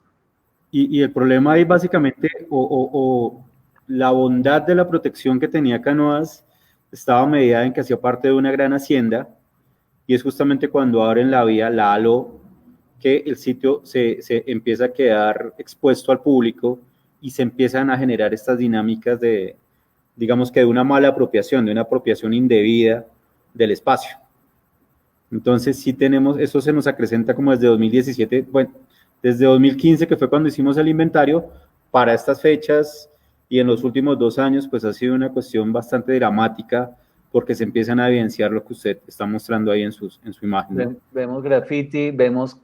y el problema ahí básicamente, o la bondad de la protección que tenía Canoas estaba medida en que hacía parte de una gran hacienda, y es justamente cuando abren la vía, la ALO, que el sitio se empieza a quedar expuesto al público y se empiezan a generar estas dinámicas de, digamos que de una mala apropiación, de una apropiación indebida del espacio. Entonces sí tenemos, eso se nos acrecenta como desde 2017, bueno, desde 2015 que fue cuando hicimos el inventario, para estas fechas y en los últimos 2 años pues ha sido una cuestión bastante dramática porque se empiezan a evidenciar lo que usted está mostrando ahí en su imagen, ¿no? Vemos graffiti, vemos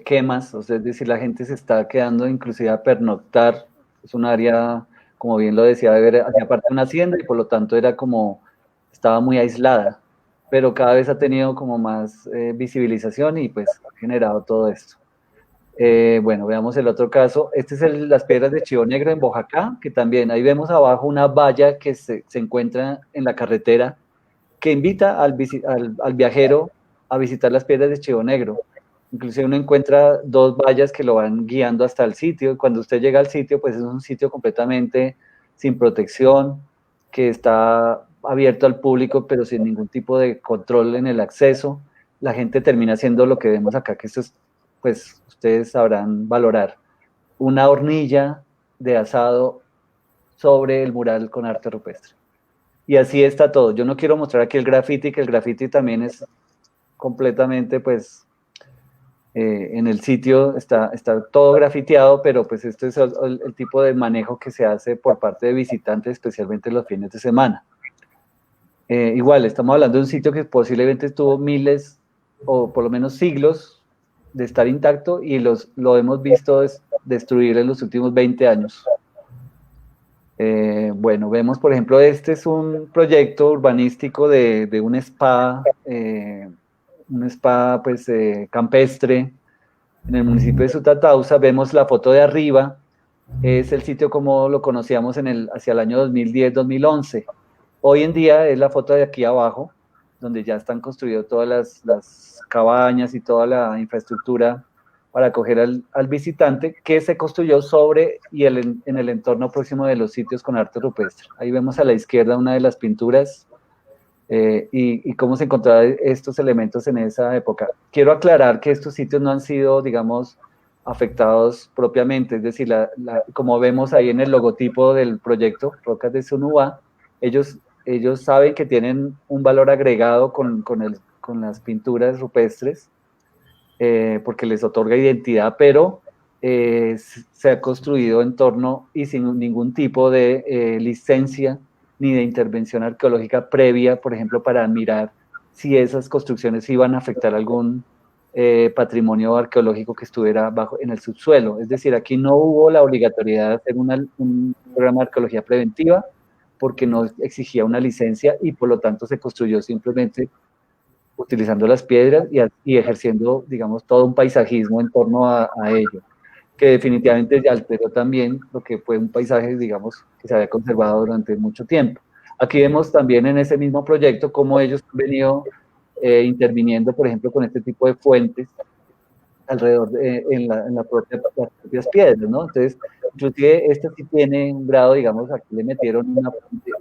quemas, o sea, es decir, la gente se está quedando inclusive a pernoctar. Es un área, como bien lo decía, hacía parte de una hacienda y por lo tanto era como, estaba muy aislada, pero cada vez ha tenido como más visibilización y pues ha generado todo esto. Bueno, veamos el otro caso. Este es las piedras de Chivo Negro en Boyacá, que también ahí vemos abajo una valla que se encuentra en la carretera que invita al viajero a visitar las piedras de Chivo Negro. Inclusive uno encuentra dos vallas que lo van guiando hasta el sitio. Cuando usted llega al sitio, pues es un sitio completamente sin protección, que está abierto al público, pero sin ningún tipo de control en el acceso. La gente termina haciendo lo que vemos acá, que esto es, pues ustedes sabrán valorar, una hornilla de asado sobre el mural con arte rupestre. Y así está todo. Yo no quiero mostrar aquí el graffiti, que el graffiti también es completamente, pues, en el sitio está todo grafiteado, pero pues este es el tipo de manejo que se hace por parte de visitantes, especialmente los fines de semana. Igual, estamos hablando de un sitio que posiblemente estuvo miles o por lo menos siglos de estar intacto y lo hemos visto destruir en los últimos 20 años. Bueno, vemos, por ejemplo, este es un proyecto urbanístico de un spa pues, campestre en el municipio de Sutatausa. Vemos la foto de arriba, es el sitio como lo conocíamos hacia el año 2010-2011. Hoy en día es la foto de aquí abajo, donde ya están construidas todas las cabañas y toda la infraestructura para acoger al visitante, que se construyó sobre y en el entorno próximo de los sitios con arte rupestre. Ahí vemos a la izquierda una de las pinturas y cómo se encontraban estos elementos en esa época. Quiero aclarar que estos sitios no han sido, digamos, afectados propiamente, es decir, como vemos ahí en el logotipo del proyecto Rocas de Sunúa, ellos saben que tienen un valor agregado con las pinturas rupestres, porque les otorga identidad, pero se ha construido en torno y sin ningún tipo de licencia ni de intervención arqueológica previa, por ejemplo, para mirar si esas construcciones iban a afectar algún patrimonio arqueológico que estuviera en el subsuelo. Es decir, aquí no hubo la obligatoriedad de hacer un programa de arqueología preventiva porque no exigía una licencia y por lo tanto se construyó simplemente utilizando las piedras y ejerciendo, digamos, todo un paisajismo en torno a ello, que definitivamente alteró también lo que fue un paisaje, digamos, que se había conservado durante mucho tiempo. Aquí vemos también en ese mismo proyecto cómo ellos han venido interviniendo, por ejemplo, con este tipo de fuentes alrededor en las propias piedras, ¿no? Entonces, Inclusive este sí tiene un grado, digamos, aquí le metieron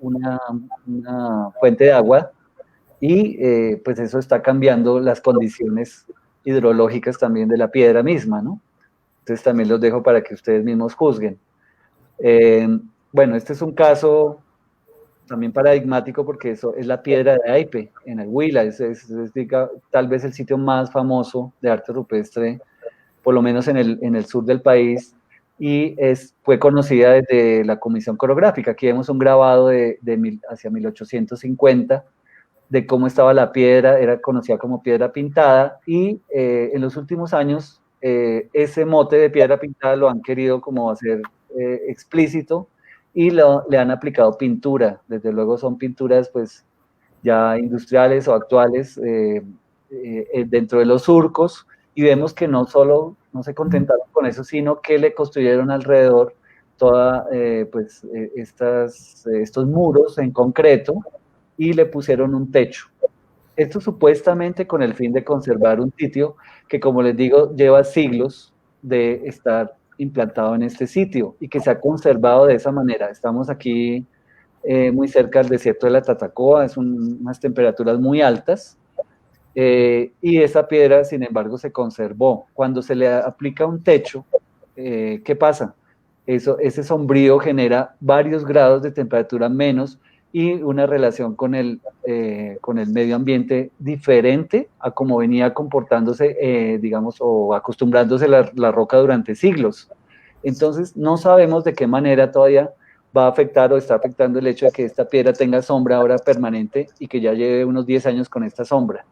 una fuente de agua y pues eso está cambiando las condiciones hidrológicas también de la piedra misma, ¿no? Entonces también los dejo para que ustedes mismos juzguen. Eh, bueno, este es un caso también paradigmático porque eso es la piedra de Aipe, en el Huila, tal vez el sitio más famoso de arte rupestre, por lo menos en el sur del país, y fue conocida desde la Comisión Coreográfica. Aquí vemos un grabado hacia 1850, de cómo estaba la piedra, era conocida como piedra pintada, y en los últimos años ese mote de piedra pintada lo han querido como hacer explícito, y le han aplicado pintura. Desde luego son pinturas pues ya industriales o actuales dentro de los surcos, y vemos que no solo no se contentaron con eso, sino que le construyeron alrededor toda pues estos muros en concreto, y le pusieron un techo. Esto supuestamente con el fin de conservar un sitio que, como les digo, lleva siglos de estar implantado en este sitio y que se ha conservado de esa manera. Estamos aquí muy cerca del desierto de la Tatacoa, unas temperaturas muy altas, y esa piedra, sin embargo, se conservó. Cuando se le aplica un techo, ¿qué pasa? Ese sombrío genera varios grados de temperatura menos y una relación con el medio ambiente diferente a como venía comportándose, digamos, o acostumbrándose la roca durante siglos. Entonces, no sabemos de qué manera todavía va a afectar o está afectando el hecho de que esta piedra tenga sombra ahora permanente y que ya lleve unos 10 años con esta sombra.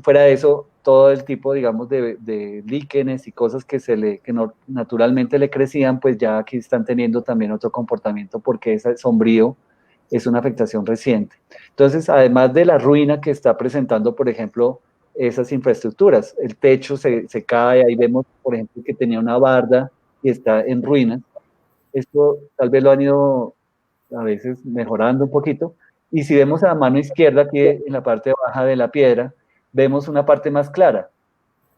Fuera de eso, todo el tipo, digamos, de líquenes y cosas que naturalmente le crecían, pues ya aquí están teniendo también otro comportamiento porque ese sombrío es una afectación reciente. Entonces, además de la ruina que está presentando, por ejemplo, esas infraestructuras, el techo se cae, ahí vemos, por ejemplo, que tenía una barda y está en ruinas. Esto tal vez lo han ido a veces mejorando un poquito. Y si vemos a la mano izquierda, aquí en la parte baja de la piedra, vemos una parte más clara.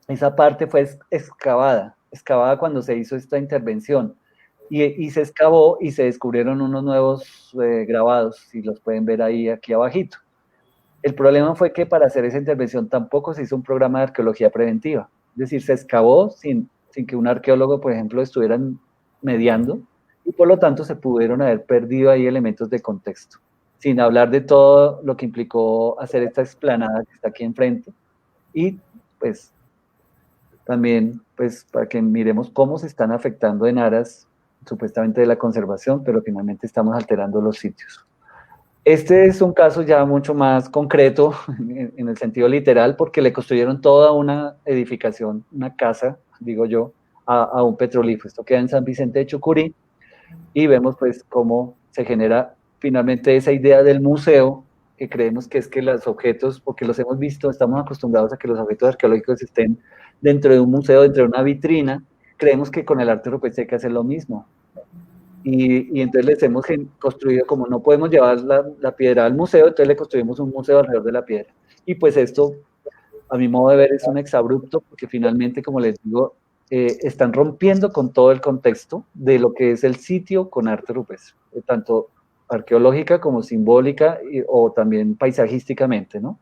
Esa parte fue excavada cuando se hizo esta intervención. Y se excavó y se descubrieron unos nuevos grabados, si los pueden ver ahí aquí abajito. El problema fue que para hacer esa intervención tampoco se hizo un programa de arqueología preventiva. Es decir, se excavó sin que un arqueólogo, por ejemplo, estuviera mediando, y por lo tanto se pudieron haber perdido ahí elementos de contexto, sin hablar de todo lo que implicó hacer esta explanada que está aquí enfrente, y pues también pues para que miremos cómo se están afectando en aras supuestamente de la conservación, pero finalmente estamos alterando los sitios. Este es un caso ya mucho más concreto en el sentido literal, porque le construyeron toda una edificación, una casa, digo yo, a un petrolífero. Esto queda en San Vicente de Chucurí, y vemos pues cómo se genera finalmente esa idea del museo, que creemos que es que los objetos, porque los hemos visto, estamos acostumbrados a que los objetos arqueológicos estén dentro de un museo, dentro de una vitrina. Creemos que con el arte rupestre hay que hacer lo mismo. Y entonces les hemos construido, como no podemos llevar la piedra al museo, entonces le construimos un museo alrededor de la piedra. Y pues esto, a mi modo de ver, es un exabrupto, porque finalmente, como les digo, están rompiendo con todo el contexto de lo que es el sitio con arte rupestre, tanto arqueológica como simbólica o también paisajísticamente, ¿no?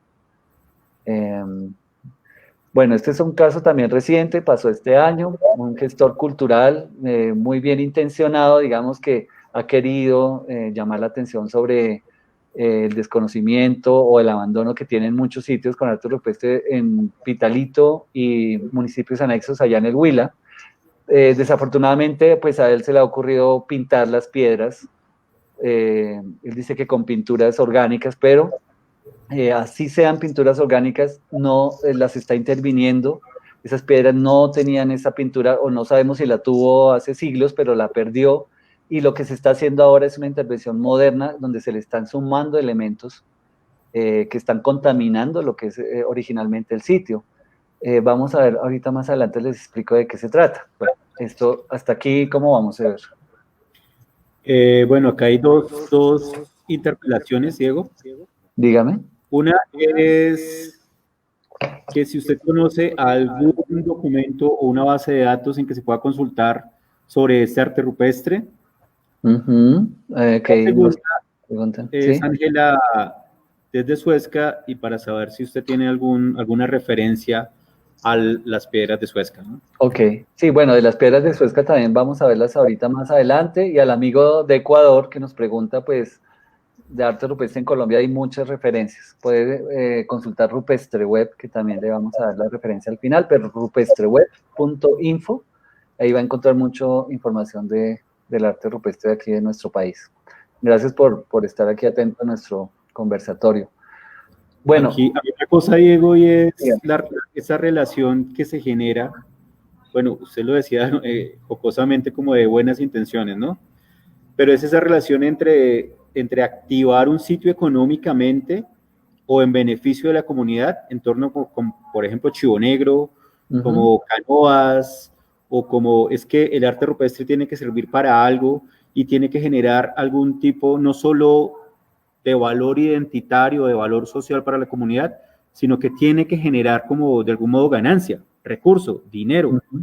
Bueno, este es un caso también reciente, pasó este año, un gestor cultural muy bien intencionado, digamos, que ha querido llamar la atención sobre el desconocimiento o el abandono que tienen muchos sitios con arte rupestre en Pitalito y municipios anexos allá en el Huila. Desafortunadamente, pues a él se le ha ocurrido pintar las piedras. Él dice que con pinturas orgánicas, pero así sean pinturas orgánicas, no las está interviniendo. Esas piedras no tenían esa pintura, o no sabemos si la tuvo hace siglos, pero la perdió. Y lo que se está haciendo ahora es una intervención moderna donde se le están sumando elementos que están contaminando lo que es originalmente el sitio. Vamos a ver, ahorita más adelante les explico de qué se trata. Bueno, esto hasta aquí, ¿cómo vamos a ver? Bueno, acá hay dos interpelaciones, Diego. Dígame. Una es que si usted conoce algún documento o una base de datos en que se pueda consultar sobre este arte rupestre. La segunda pregunta. es ¿Sí? Ángela desde Suezca, y para saber si usted tiene alguna referencia a las piedras de Suezca, ¿no? Ok, sí, bueno, de las piedras de Suezca también vamos a verlas ahorita más adelante. Y al amigo de Ecuador que nos pregunta, pues, de arte rupestre en Colombia hay muchas referencias. Puede consultar Rupestre Web, que también le vamos a dar la referencia al final, pero rupestreweb.info, ahí va a encontrar mucha información del arte rupestre de aquí de nuestro país. Gracias por estar aquí atento a nuestro conversatorio. Bueno, Aquí hay otra cosa, Diego, y es dígame. esa relación que se genera. Bueno, usted lo decía jocosamente, como de buenas intenciones, ¿no? Pero es esa relación entre activar un sitio económicamente o en beneficio de la comunidad, en torno con, por ejemplo, Chivo Negro, Ujú, como canoas, o como es que el arte rupestre tiene que servir para algo y tiene que generar algún tipo, no solo de valor identitario, de valor social para la comunidad, sino que tiene que generar como de algún modo ganancia, recurso, dinero. ujú.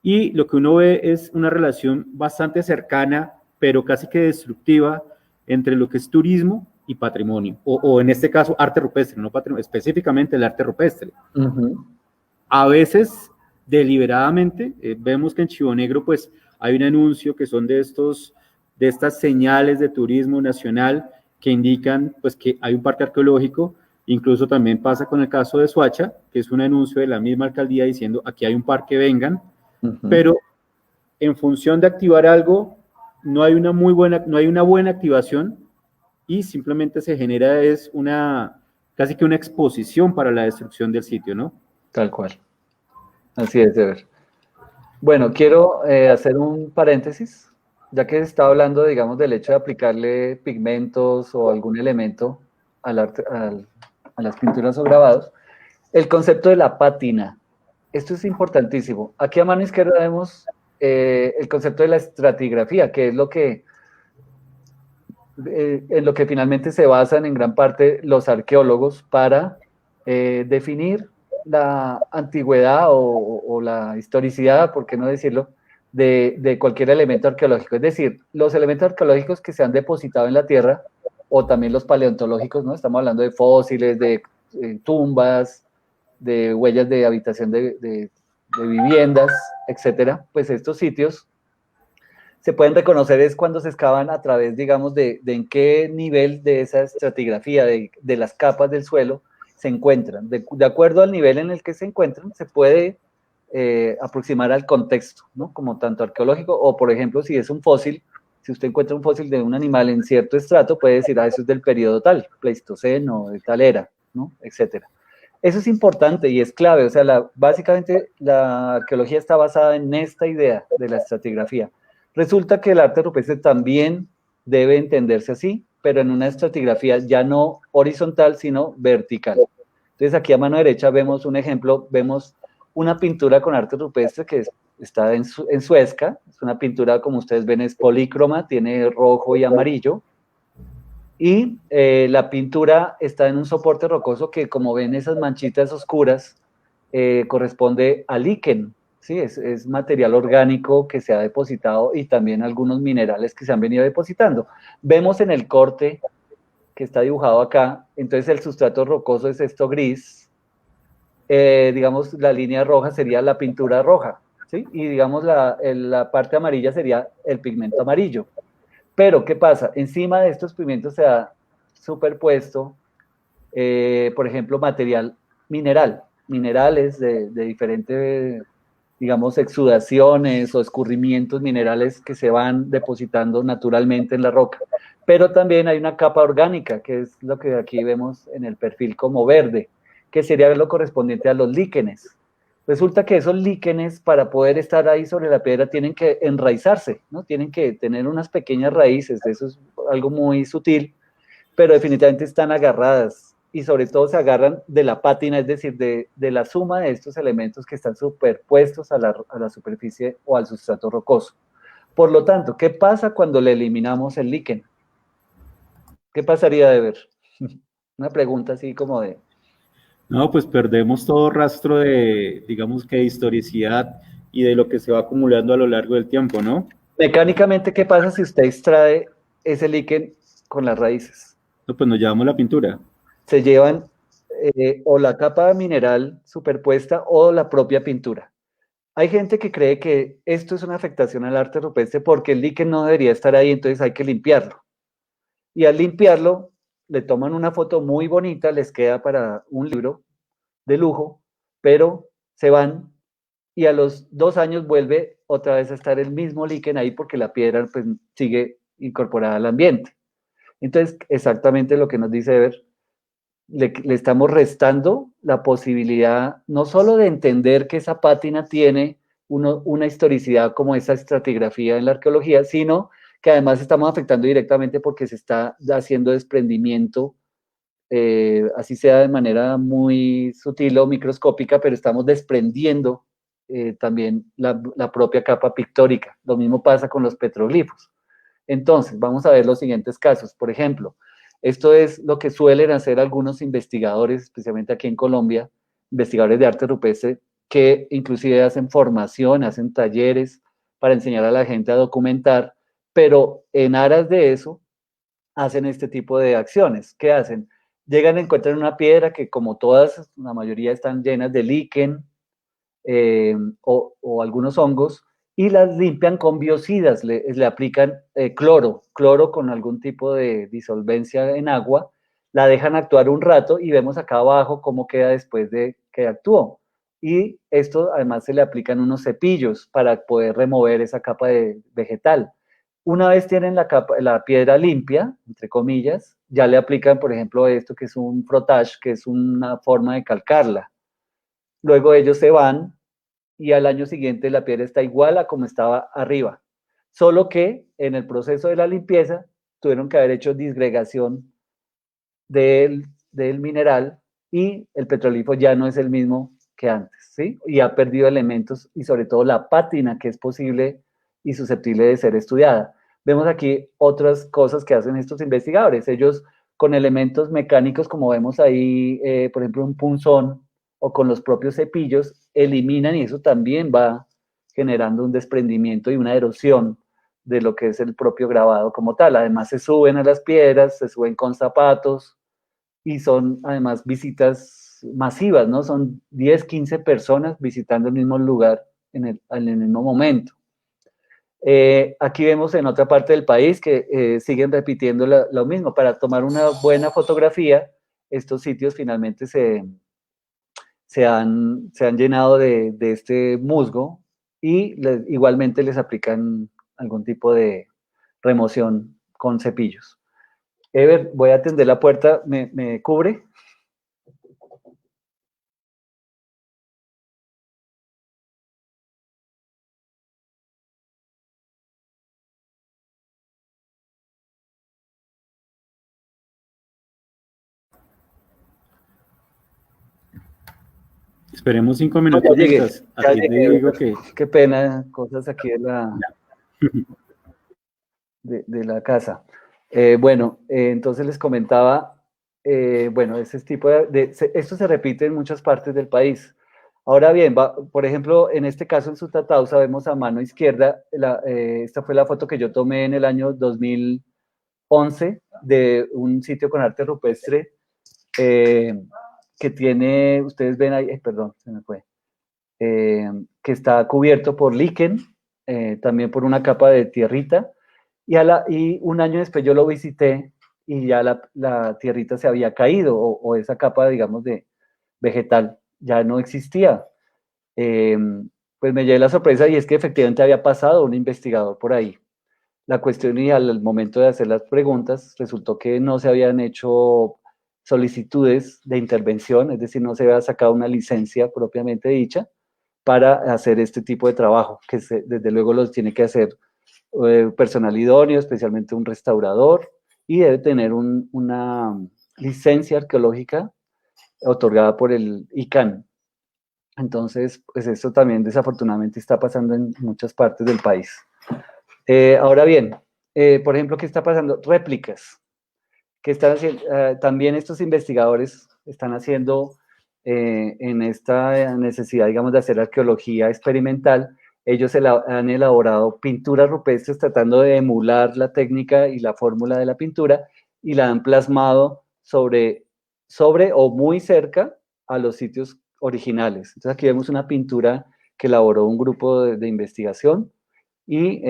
Y lo que uno ve es una relación bastante cercana, pero casi que destructiva, entre lo que es turismo y patrimonio, o en este caso arte rupestre, no patrimonio, específicamente el arte rupestre. Ujú. A veces, deliberadamente, vemos que en Chivo Negro pues hay un anuncio que son de estas señales de turismo nacional que indican pues que hay un parque arqueológico. Incluso también pasa con el caso de Soacha, que es un anuncio de la misma alcaldía diciendo aquí hay un parque, vengan, Ujú. pero en función de activar algo, no hay una buena activación, y simplemente se genera es casi que una exposición para la destrucción del sitio, ¿no? Tal cual. Así es, de ver. Bueno, quiero hacer un paréntesis, ya que se está hablando, digamos, del hecho de aplicarle pigmentos o algún elemento a las pinturas o grabados. El concepto de la pátina. Esto es importantísimo. Aquí a mano izquierda vemos el concepto de la estratigrafía, que es en lo que finalmente se basan en gran parte los arqueólogos para definir la antigüedad o la historicidad, por qué no decirlo, de cualquier elemento arqueológico. Es decir, los elementos arqueológicos que se han depositado en la Tierra, o también los paleontológicos, ¿no? Estamos hablando de fósiles, de tumbas, de huellas de habitación de viviendas, etcétera. Pues estos sitios se pueden reconocer es cuando se excavan a través, digamos, de en qué nivel de esa estratigrafía, de las capas del suelo, se encuentran. De acuerdo al nivel en el que se encuentran, se puede aproximar al contexto, ¿no? Como tanto arqueológico, o por ejemplo, si es un fósil, si usted encuentra un fósil de un animal en cierto estrato, puede decir, ah, eso es del periodo tal, Pleistoceno, de tal era, ¿no? Etcétera. Eso es importante y es clave, o sea, básicamente la arqueología está basada en esta idea de la estratigrafía. Resulta que el arte rupestre también debe entenderse así, pero en una estratigrafía ya no horizontal, sino vertical. Entonces aquí a mano derecha vemos un ejemplo, vemos una pintura con arte rupestre que está en Suezca, es una pintura como ustedes ven es polícroma, tiene rojo y amarillo, y la pintura está en un soporte rocoso que, como ven, esas manchitas oscuras corresponde al líquen, ¿sí? Es material orgánico que se ha depositado y también algunos minerales que se han venido depositando. Vemos en el corte que está dibujado acá, entonces el sustrato rocoso es esto gris, digamos la línea roja sería la pintura roja, ¿sí? Y digamos la parte amarilla sería el pigmento amarillo. Pero, ¿qué pasa? Encima de estos pigmentos se ha superpuesto, por ejemplo, material minerales de diferentes, digamos, exudaciones o escurrimientos minerales que se van depositando naturalmente en la roca. Pero también hay una capa orgánica, que es lo que aquí vemos en el perfil como verde, que sería lo correspondiente a los líquenes. Resulta que esos líquenes, para poder estar ahí sobre la piedra, tienen que enraizarse, ¿no? Tienen que tener unas pequeñas raíces, eso es algo muy sutil, pero definitivamente están agarradas y sobre todo se agarran de la pátina, es decir, de la suma de estos elementos que están superpuestos a la superficie o al sustrato rocoso. Por lo tanto, ¿qué pasa cuando le eliminamos el líquen? ¿Qué pasaría de ver? Una pregunta así como No, pues perdemos todo rastro de, digamos que de historicidad y de lo que se va acumulando a lo largo del tiempo, ¿no? Mecánicamente, ¿qué pasa si usted extrae ese líquen con las raíces? No, pues nos llevamos la pintura. Se llevan o la capa mineral superpuesta o la propia pintura. Hay gente que cree que esto es una afectación al arte rupestre porque el líquen no debería estar ahí, entonces hay que limpiarlo. Y al limpiarlo, le toman una foto muy bonita, les queda para un libro de lujo, pero se van y a los 2 años vuelve otra vez a estar el mismo líquen ahí porque la piedra pues, sigue incorporada al ambiente. Entonces, exactamente lo que nos dice Ever, le estamos restando la posibilidad no solo de entender que esa pátina tiene una historicidad como esa estratigrafía en la arqueología, sino que además estamos afectando directamente porque se está haciendo desprendimiento, así sea de manera muy sutil o microscópica, pero estamos desprendiendo también la propia capa pictórica. Lo mismo pasa con los petroglifos. Entonces, vamos a ver los siguientes casos. Por ejemplo, esto es lo que suelen hacer algunos investigadores, especialmente aquí en Colombia, investigadores de arte rupestre, que inclusive hacen formación, hacen talleres para enseñar a la gente a documentar, pero en aras de eso hacen este tipo de acciones. ¿Qué hacen? Llegan, encuentran una piedra que como todas, la mayoría están llenas de líquen, o algunos hongos, y las limpian con biocidas, le aplican cloro con algún tipo de disolvencia en agua, la dejan actuar un rato y vemos acá abajo cómo queda después de que actuó. Y esto además se le aplican unos cepillos para poder remover esa capa de vegetal. Una vez tienen la piedra limpia, entre comillas, ya le aplican, por ejemplo, esto que es un frottage, que es una forma de calcarla. Luego ellos se van y al año siguiente la piedra está igual a como estaba arriba. Solo que en el proceso de la limpieza tuvieron que haber hecho disgregación del mineral y el petrolifo ya no es el mismo que antes, ¿sí? Y ha perdido elementos y sobre todo la pátina que es posible y susceptible de ser estudiada. Vemos aquí otras cosas que hacen estos investigadores. Ellos con elementos mecánicos, como vemos ahí, por ejemplo, un punzón o con los propios cepillos, eliminan y eso también va generando un desprendimiento y una erosión de lo que es el propio grabado como tal. Además se suben a las piedras, se suben con zapatos, y son además visitas masivas, ¿no? Son 10, 15 personas visitando el mismo lugar en el mismo momento. Aquí vemos en otra parte del país que siguen repitiendo lo mismo. Para tomar una buena fotografía, estos sitios finalmente se han llenado de este musgo y igualmente les aplican algún tipo de remoción con cepillos. Ever, voy a atender la puerta, ¿me cubre? Esperemos 5 No, ya minutos llegué, mientras ya atiende llegué. Diego que... Qué pena, cosas aquí de la casa. Bueno, entonces les comentaba, bueno, ese tipo esto se repite en muchas partes del país. Ahora bien, por ejemplo, en este caso en Sutatausa vemos a mano izquierda, esta fue la foto que yo tomé en el año 2011 de un sitio con arte rupestre eh, que tiene, ustedes ven ahí, perdón, se me fue, que está cubierto por líquen, también por una capa de tierrita, y un año después yo lo visité y ya la tierrita se había caído, o esa capa, digamos, de vegetal ya no existía. Eh, pues me llevé la sorpresa y es que efectivamente había pasado un investigador por ahí. La cuestión y al momento de hacer las preguntas resultó que no se habían hecho solicitudes de intervención, es decir, no se había sacado una licencia propiamente dicha para hacer este tipo de trabajo, que desde luego los tiene que hacer personal idóneo, especialmente un restaurador, y debe tener una licencia arqueológica otorgada por el ICANN. Entonces, pues esto también desafortunadamente está pasando en muchas partes del país. Ahora bien, por ejemplo, ¿qué está pasando? Réplicas. Que están haciendo, también estos investigadores están haciendo en esta necesidad, digamos, de hacer arqueología experimental, Ellos han elaborado pinturas rupestres tratando de emular la técnica y la fórmula de la pintura y la han plasmado sobre o muy cerca a los sitios originales. Entonces aquí vemos una pintura que elaboró un grupo de investigación y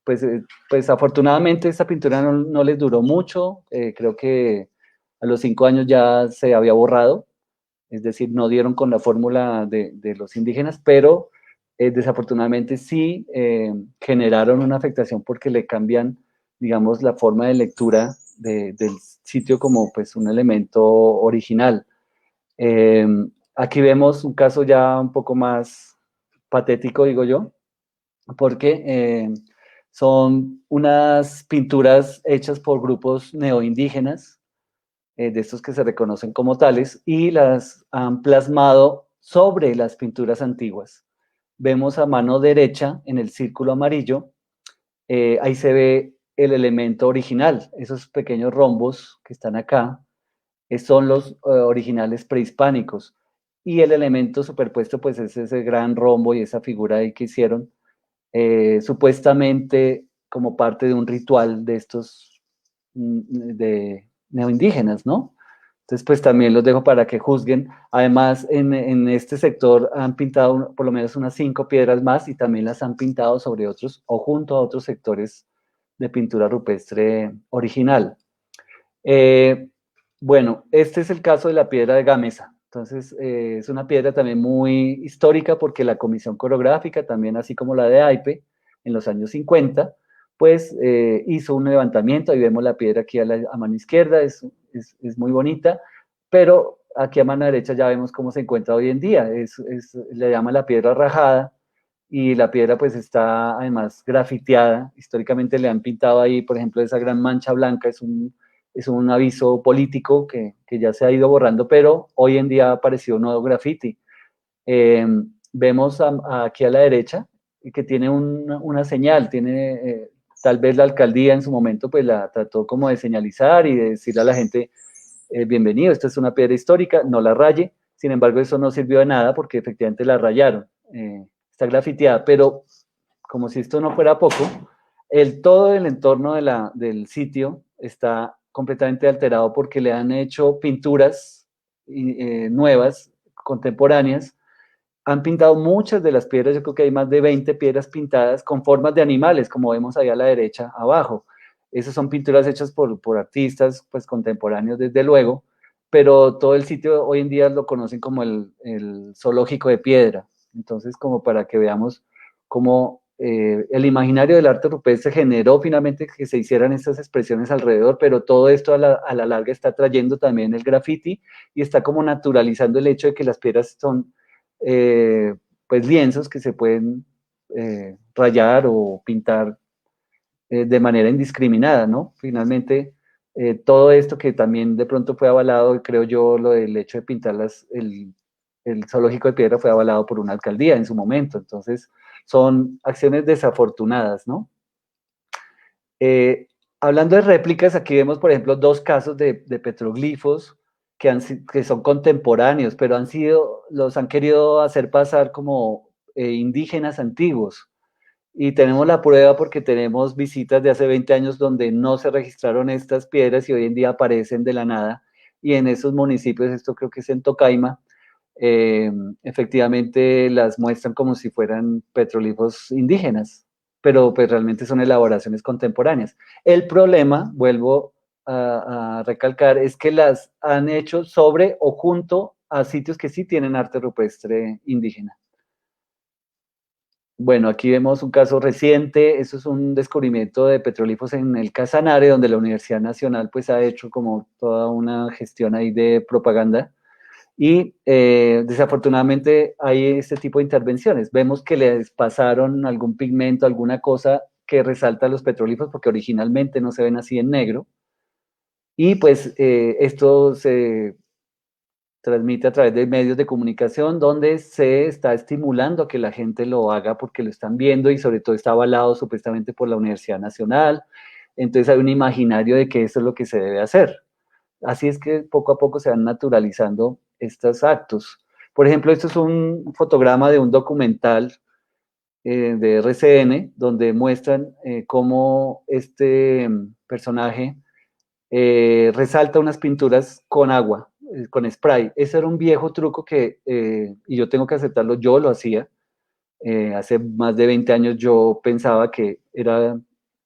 pues afortunadamente esta pintura no les duró mucho, creo que a los 5 años ya se había borrado, es decir, no dieron con la fórmula de los indígenas, pero desafortunadamente sí generaron una afectación porque le cambian, digamos, la forma de lectura del sitio como pues un elemento original. Eh, Aquí vemos un caso ya un poco más patético, digo yo, porque son unas pinturas hechas por grupos neoindígenas, de estos que se reconocen como tales, y las han plasmado sobre las pinturas antiguas. Vemos a mano derecha, en el círculo amarillo, ahí se ve el elemento original, esos pequeños rombos que están acá, son los originales prehispánicos, y el elemento superpuesto pues es ese gran rombo y esa figura ahí que hicieron, supuestamente como parte de un ritual de estos de neoindígenas, ¿no? Entonces, pues también los dejo para que juzguen. Además, en este sector han pintado por lo menos unas 5 piedras más y también las han pintado sobre otros o junto a otros sectores de pintura rupestre original. Eh, bueno, este es el caso de la piedra de Gamesa. Entonces, es una piedra también muy histórica porque la Comisión Coreográfica, también así como la de AIPE, en los años 50, pues hizo un levantamiento. Ahí vemos la piedra aquí a mano izquierda, es muy bonita, pero aquí a mano derecha ya vemos cómo se encuentra hoy en día. Le llama la piedra rajada y la piedra pues está además grafiteada. Históricamente le han pintado ahí, por ejemplo, esa gran mancha blanca, es un aviso político que ya se ha ido borrando, pero hoy en día apareció un nuevo graffiti. Eh, Vemos aquí a la derecha que tiene una señal, tiene tal vez la alcaldía en su momento pues la trató como de señalizar y de decirle a la gente, bienvenido, esta es una piedra histórica, no la raye. Sin embargo, eso no sirvió de nada porque efectivamente la rayaron. Está grafiteada, pero como si esto no fuera poco, todo el entorno del sitio está completamente alterado porque le han hecho pinturas nuevas, contemporáneas. Han pintado muchas de las piedras, yo creo que hay más de 20 piedras pintadas con formas de animales, como vemos ahí a la derecha abajo. Esas son pinturas hechas por artistas pues, contemporáneos, desde luego, pero todo el sitio hoy en día lo conocen como el zoológico de piedra. Entonces, como para que veamos cómo el imaginario del arte rupestre generó finalmente que se hicieran estas expresiones alrededor, pero todo esto a la larga está trayendo también el graffiti y está como naturalizando el hecho de que las piedras son pues lienzos que se pueden rayar o pintar de manera indiscriminada, ¿no? Finalmente, todo esto que también de pronto fue avalado, creo yo, lo del hecho de pintar el zoológico de piedra fue avalado por una alcaldía en su momento, entonces son acciones desafortunadas, ¿no? Eh, Hablando de réplicas, aquí vemos, por ejemplo, dos casos de petroglifos que son contemporáneos, pero los han querido hacer pasar como indígenas antiguos. Y tenemos la prueba porque tenemos visitas de hace 20 años donde no se registraron estas piedras y hoy en día aparecen de la nada. Y en esos municipios, esto creo que es en Tocaima, eh, efectivamente las muestran como si fueran petroglifos indígenas, pero pues realmente son elaboraciones contemporáneas. El problema, vuelvo a recalcar, es que las han hecho sobre o junto a sitios que sí tienen arte rupestre indígena. Bueno, aquí vemos un caso reciente, eso es un descubrimiento de petroglifos en el Casanare, donde la Universidad Nacional pues ha hecho como toda una gestión ahí de propaganda y desafortunadamente hay este tipo de intervenciones. Vemos que les pasaron algún pigmento, alguna cosa que resalta los petroglifos porque originalmente no se ven así en negro y pues esto se transmite a través de medios de comunicación donde se está estimulando a que la gente lo haga porque lo están viendo y sobre todo está avalado supuestamente por la Universidad Nacional. Entonces hay un imaginario de que eso es lo que se debe hacer. Así es que poco a poco se van naturalizando estos actos. Por ejemplo, esto es un fotograma de un documental de RCN, donde muestran cómo este personaje resalta unas pinturas con agua, con spray. Ese era un viejo truco que, y yo tengo que aceptarlo, yo lo hacía. Hace más de 20 años yo pensaba que era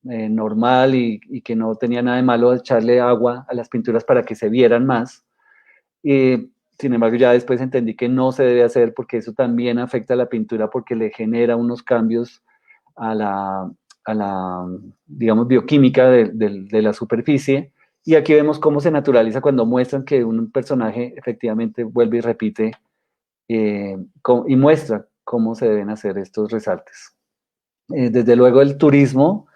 normal y que no tenía nada de malo echarle agua a las pinturas para que se vieran más. Sin embargo, ya después entendí que no se debe hacer porque eso también afecta a la pintura porque le genera unos cambios a la digamos, bioquímica de la superficie. Y aquí vemos cómo se naturaliza cuando muestran que un personaje efectivamente vuelve y repite y muestra cómo se deben hacer estos resaltes. Desde luego el turismo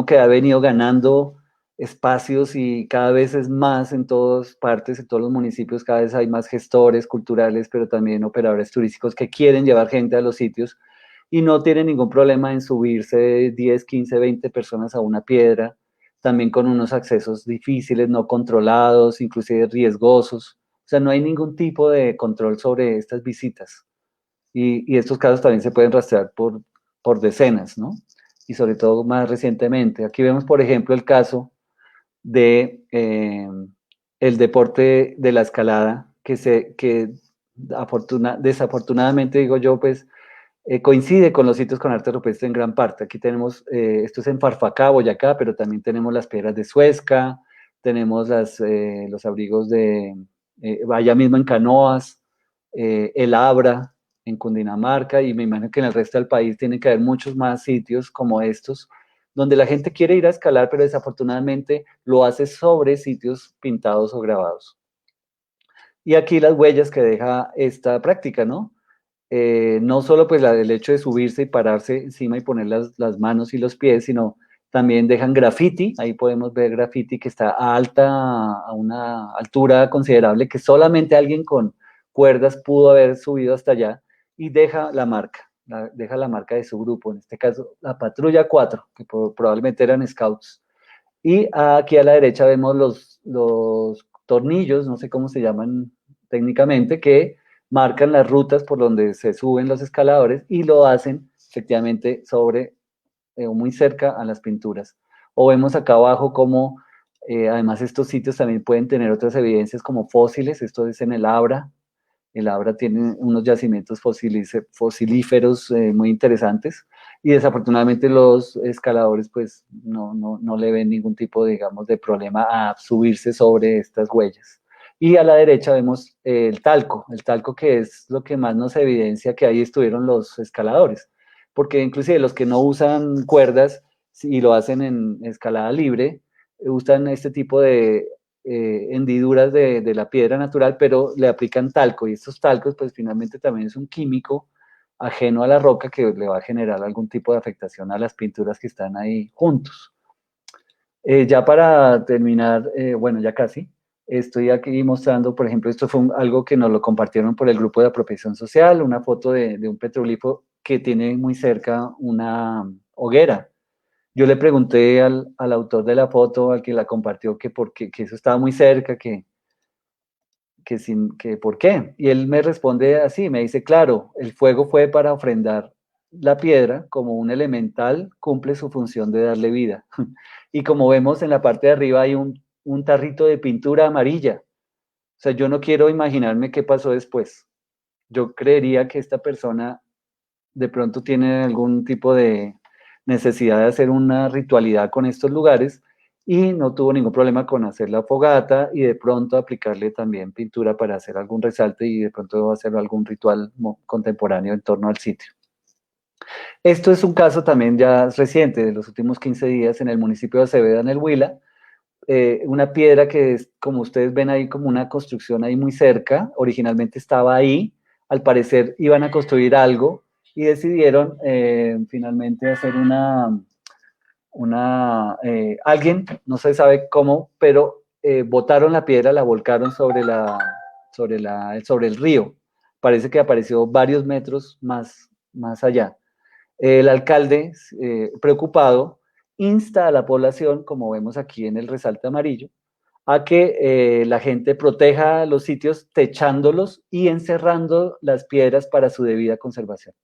que ha venido ganando espacios y cada vez es más en todas partes, en todos los municipios, cada vez hay más gestores culturales, pero también operadores turísticos que quieren llevar gente a los sitios y no tienen ningún problema en subirse 10, 15, 20 personas a una piedra, también con unos accesos difíciles, no controlados, inclusive riesgosos. O sea, no hay ningún tipo de control sobre estas visitas. Y estos casos también se pueden rastrear por decenas, ¿no? Y sobre todo más recientemente. Aquí vemos, por ejemplo, el caso de el deporte de la escalada, que desafortunadamente, digo yo, pues coincide con los sitios con arte rupestre en gran parte. Aquí tenemos, esto es en Farfacá, Boyacá, pero también tenemos las piedras de Suezca, tenemos los abrigos allá mismo en Canoas, el Abra, en Cundinamarca, y me imagino que en el resto del país tiene que haber muchos más sitios como estos, donde la gente quiere ir a escalar, pero desafortunadamente lo hace sobre sitios pintados o grabados. Y aquí las huellas que deja esta práctica, ¿no? No solo pues el hecho de subirse y pararse encima y poner las manos y los pies, sino también dejan graffiti, ahí podemos ver graffiti que está a una altura considerable, que solamente alguien con cuerdas pudo haber subido hasta allá, y deja la marca, deja la marca de su grupo, en este caso la Patrulla 4, que probablemente eran scouts. Y aquí a la derecha vemos los tornillos, no sé cómo se llaman técnicamente, que marcan las rutas por donde se suben los escaladores y lo hacen efectivamente sobre o muy cerca a las pinturas. O vemos acá abajo como además estos sitios también pueden tener otras evidencias como fósiles, esto es en el Abra. El Abra tiene unos yacimientos fosilíferos muy interesantes y desafortunadamente los escaladores pues no le ven ningún tipo, digamos, de problema a subirse sobre estas huellas. Y a la derecha vemos el talco que es lo que más nos evidencia que ahí estuvieron los escaladores, porque inclusive los que no usan cuerdas y lo hacen en escalada libre, usan este tipo de hendiduras de la piedra natural, pero le aplican talco y estos talcos pues finalmente también es un químico ajeno a la roca que le va a generar algún tipo de afectación a las pinturas que están ahí juntos. Ya para terminar, bueno, ya casi, estoy aquí mostrando, por ejemplo, esto fue algo que nos lo compartieron por el grupo de apropiación social, una foto de un petroglifo que tiene muy cerca una hoguera. Yo le pregunté al autor de la foto, al que la compartió, que eso estaba muy cerca, que por qué. Y él me responde así, me dice, claro, el fuego fue para ofrendar la piedra como un elemental, cumple su función de darle vida. Y como vemos en la parte de arriba hay un tarrito de pintura amarilla. O sea, yo no quiero imaginarme qué pasó después. Yo creería que esta persona de pronto tiene algún tipo de necesidad de hacer una ritualidad con estos lugares y no tuvo ningún problema con hacer la fogata y de pronto aplicarle también pintura para hacer algún resalte y de pronto hacer algún ritual contemporáneo en torno al sitio. Esto es un caso también ya reciente, de los últimos 15 días en el municipio de Acevedo, en el Huila, una piedra que es, como ustedes ven ahí, como una construcción ahí muy cerca, originalmente estaba ahí, al parecer iban a construir algo y decidieron finalmente hacer alguien, no se sabe cómo, pero botaron la piedra, la volcaron sobre el río. Parece que apareció varios metros más allá. El alcalde, preocupado, insta a la población, como vemos aquí en el resalte amarillo, a que la gente proteja los sitios techándolos y encerrando las piedras para su debida conservación.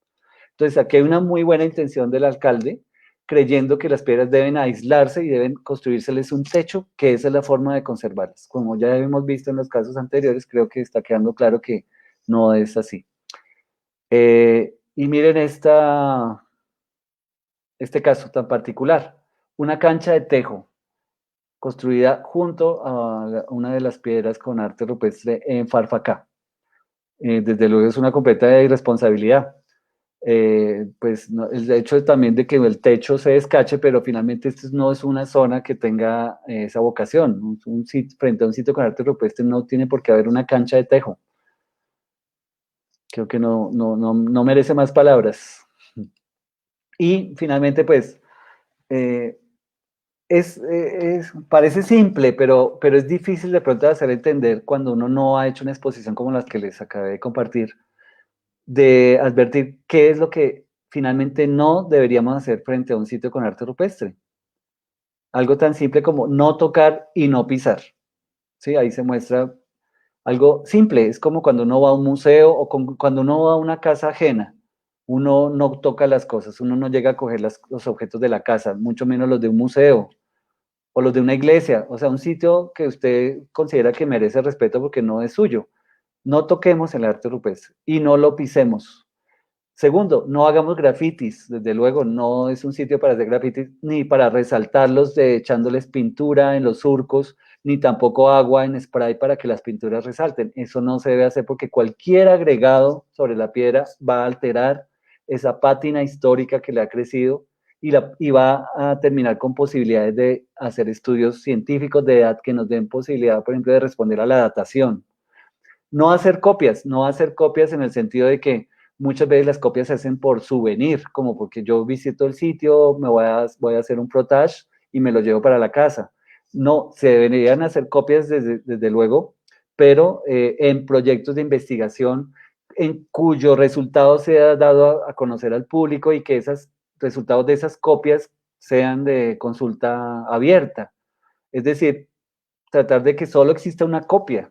Entonces, aquí hay una muy buena intención del alcalde, creyendo que las piedras deben aislarse y deben construírseles un techo, que esa es la forma de conservarlas. Como ya hemos visto en los casos anteriores, creo que está quedando claro que no es así. Y miren este caso tan particular. Una cancha de tejo construida junto a una de las piedras con arte rupestre en Farfacá. Desde luego es una completa irresponsabilidad. Pues no, el hecho también de que el techo se descache, pero finalmente esto no es una zona que tenga esa vocación. Un sitio, frente a un sitio con arte rupestre no tiene por qué haber una cancha de tejo. Creo que no merece más palabras. Y finalmente, pues, eh, parece simple, pero es difícil de pronto de hacer entender cuando uno no ha hecho una exposición como las que les acabé de compartir, de advertir qué es lo que finalmente no deberíamos hacer frente a un sitio con arte rupestre. Algo tan simple como no tocar y no pisar. ¿Sí? Ahí se muestra algo simple, es como cuando uno va a un museo o cuando uno va a una casa ajena. Uno no toca las cosas, uno no llega a coger los objetos de la casa, mucho menos los de un museo o los de una iglesia, o sea, un sitio que usted considera que merece respeto porque no es suyo. No toquemos el arte rupestre y no lo pisemos. Segundo, no hagamos grafitis, desde luego, no es un sitio para hacer grafitis ni para resaltarlos echándoles pintura en los surcos, ni tampoco agua en spray para que las pinturas resalten. Eso no se debe hacer porque cualquier agregado sobre la piedra va a alterar esa pátina histórica que le ha crecido y va a terminar con posibilidades de hacer estudios científicos de edad que nos den posibilidad, por ejemplo, de responder a la datación. No hacer copias en el sentido de que muchas veces las copias se hacen por souvenir, como porque yo visito el sitio, voy a hacer un protage y me lo llevo para la casa. No, se deberían hacer copias desde luego, pero en proyectos de investigación en cuyo resultado sea dado a conocer al público y que esos resultados de esas copias sean de consulta abierta. Es decir, tratar de que solo exista una copia.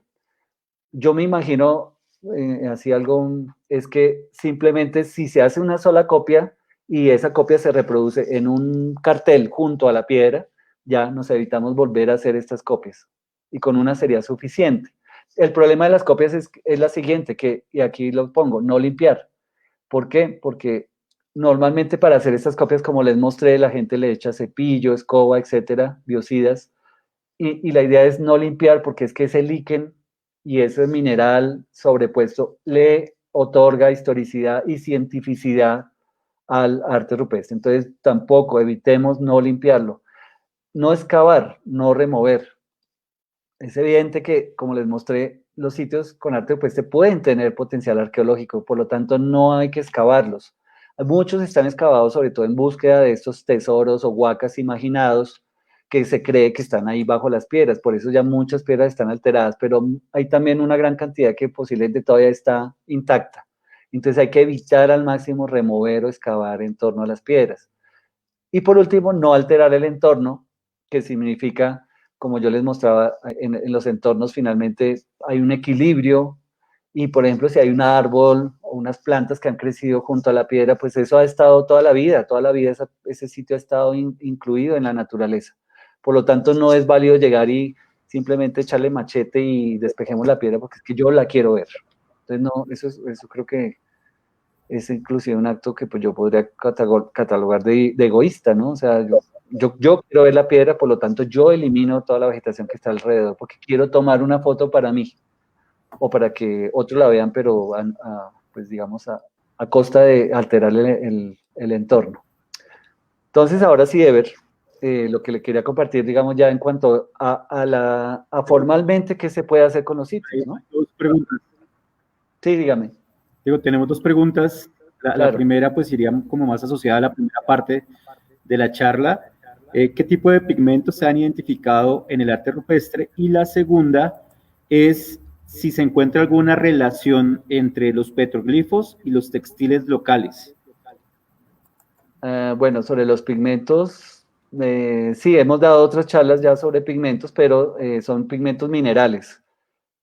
Yo me imagino, así algo, es que simplemente si se hace una sola copia y esa copia se reproduce en un cartel junto a la piedra, ya nos evitamos volver a hacer estas copias. Y con una sería suficiente. El problema de las copias es la siguiente, y aquí lo pongo, no limpiar. ¿Por qué? Porque normalmente para hacer estas copias, como les mostré, la gente le echa cepillo, escoba, etcétera, biocidas, y la idea es no limpiar porque es que ese líquen y ese mineral sobrepuesto le otorga historicidad y cientificidad al arte rupestre. Entonces, tampoco evitemos no limpiarlo. No excavar, no remover. Es evidente que, como les mostré, los sitios con arte rupestre pueden tener potencial arqueológico, por lo tanto no hay que excavarlos. Muchos están excavados sobre todo en búsqueda de estos tesoros o huacas imaginados que se cree que están ahí bajo las piedras, por eso ya muchas piedras están alteradas, pero hay también una gran cantidad que posiblemente todavía está intacta. Entonces hay que evitar al máximo remover o excavar en torno a las piedras. Y por último, no alterar el entorno, que significa, como yo les mostraba, en los entornos finalmente hay un equilibrio y, por ejemplo, si hay un árbol o unas plantas que han crecido junto a la piedra, pues eso ha estado toda la vida ese sitio ha estado incluido en la naturaleza. Por lo tanto, no es válido llegar y simplemente echarle machete y despejemos la piedra porque es que yo la quiero ver. Entonces, no, eso creo que es inclusive un acto que pues, yo podría catalogar de egoísta, ¿no? O sea, yo quiero ver la piedra, por lo tanto yo elimino toda la vegetación que está alrededor, porque quiero tomar una foto para mí, o para que otros la vean, pero pues digamos a costa de alterar el entorno. Entonces, ahora sí, Ever, lo que le quería compartir, digamos, ya en cuanto a formalmente qué se puede hacer con los sitios, ¿no? Hay dos preguntas. Sí, dígame. Digo, tenemos dos preguntas. La Claro. primera, pues, iría como más asociada a la primera parte de la charla. ¿Qué tipo de pigmentos se han identificado en el arte rupestre? Y la segunda es si se encuentra alguna relación entre los petroglifos y los textiles locales. Bueno, sobre los pigmentos, sí, hemos dado otras charlas ya sobre pigmentos, pero son pigmentos minerales.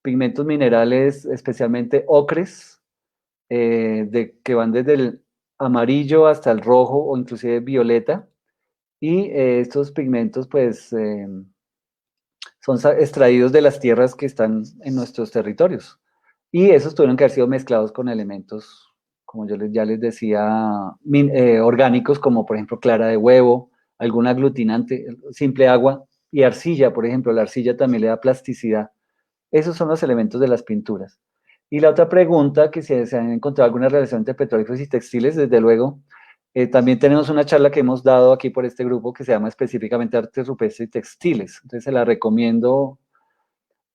Pigmentos minerales, especialmente ocres, que van desde el amarillo hasta el rojo o inclusive violeta. Y estos pigmentos pues son extraídos de las tierras que están en nuestros territorios. Y esos tuvieron que haber sido mezclados con elementos, como yo ya les decía, orgánicos, como por ejemplo clara de huevo, algún aglutinante, simple agua y arcilla, por ejemplo. La arcilla también le da plasticidad. Esos son los elementos de las pinturas. Y la otra pregunta, que si se han encontrado alguna relación entre petrolíferos y textiles, desde luego, también tenemos una charla que hemos dado aquí por este grupo que se llama específicamente Arte Rupestre y Textiles. Entonces se la recomiendo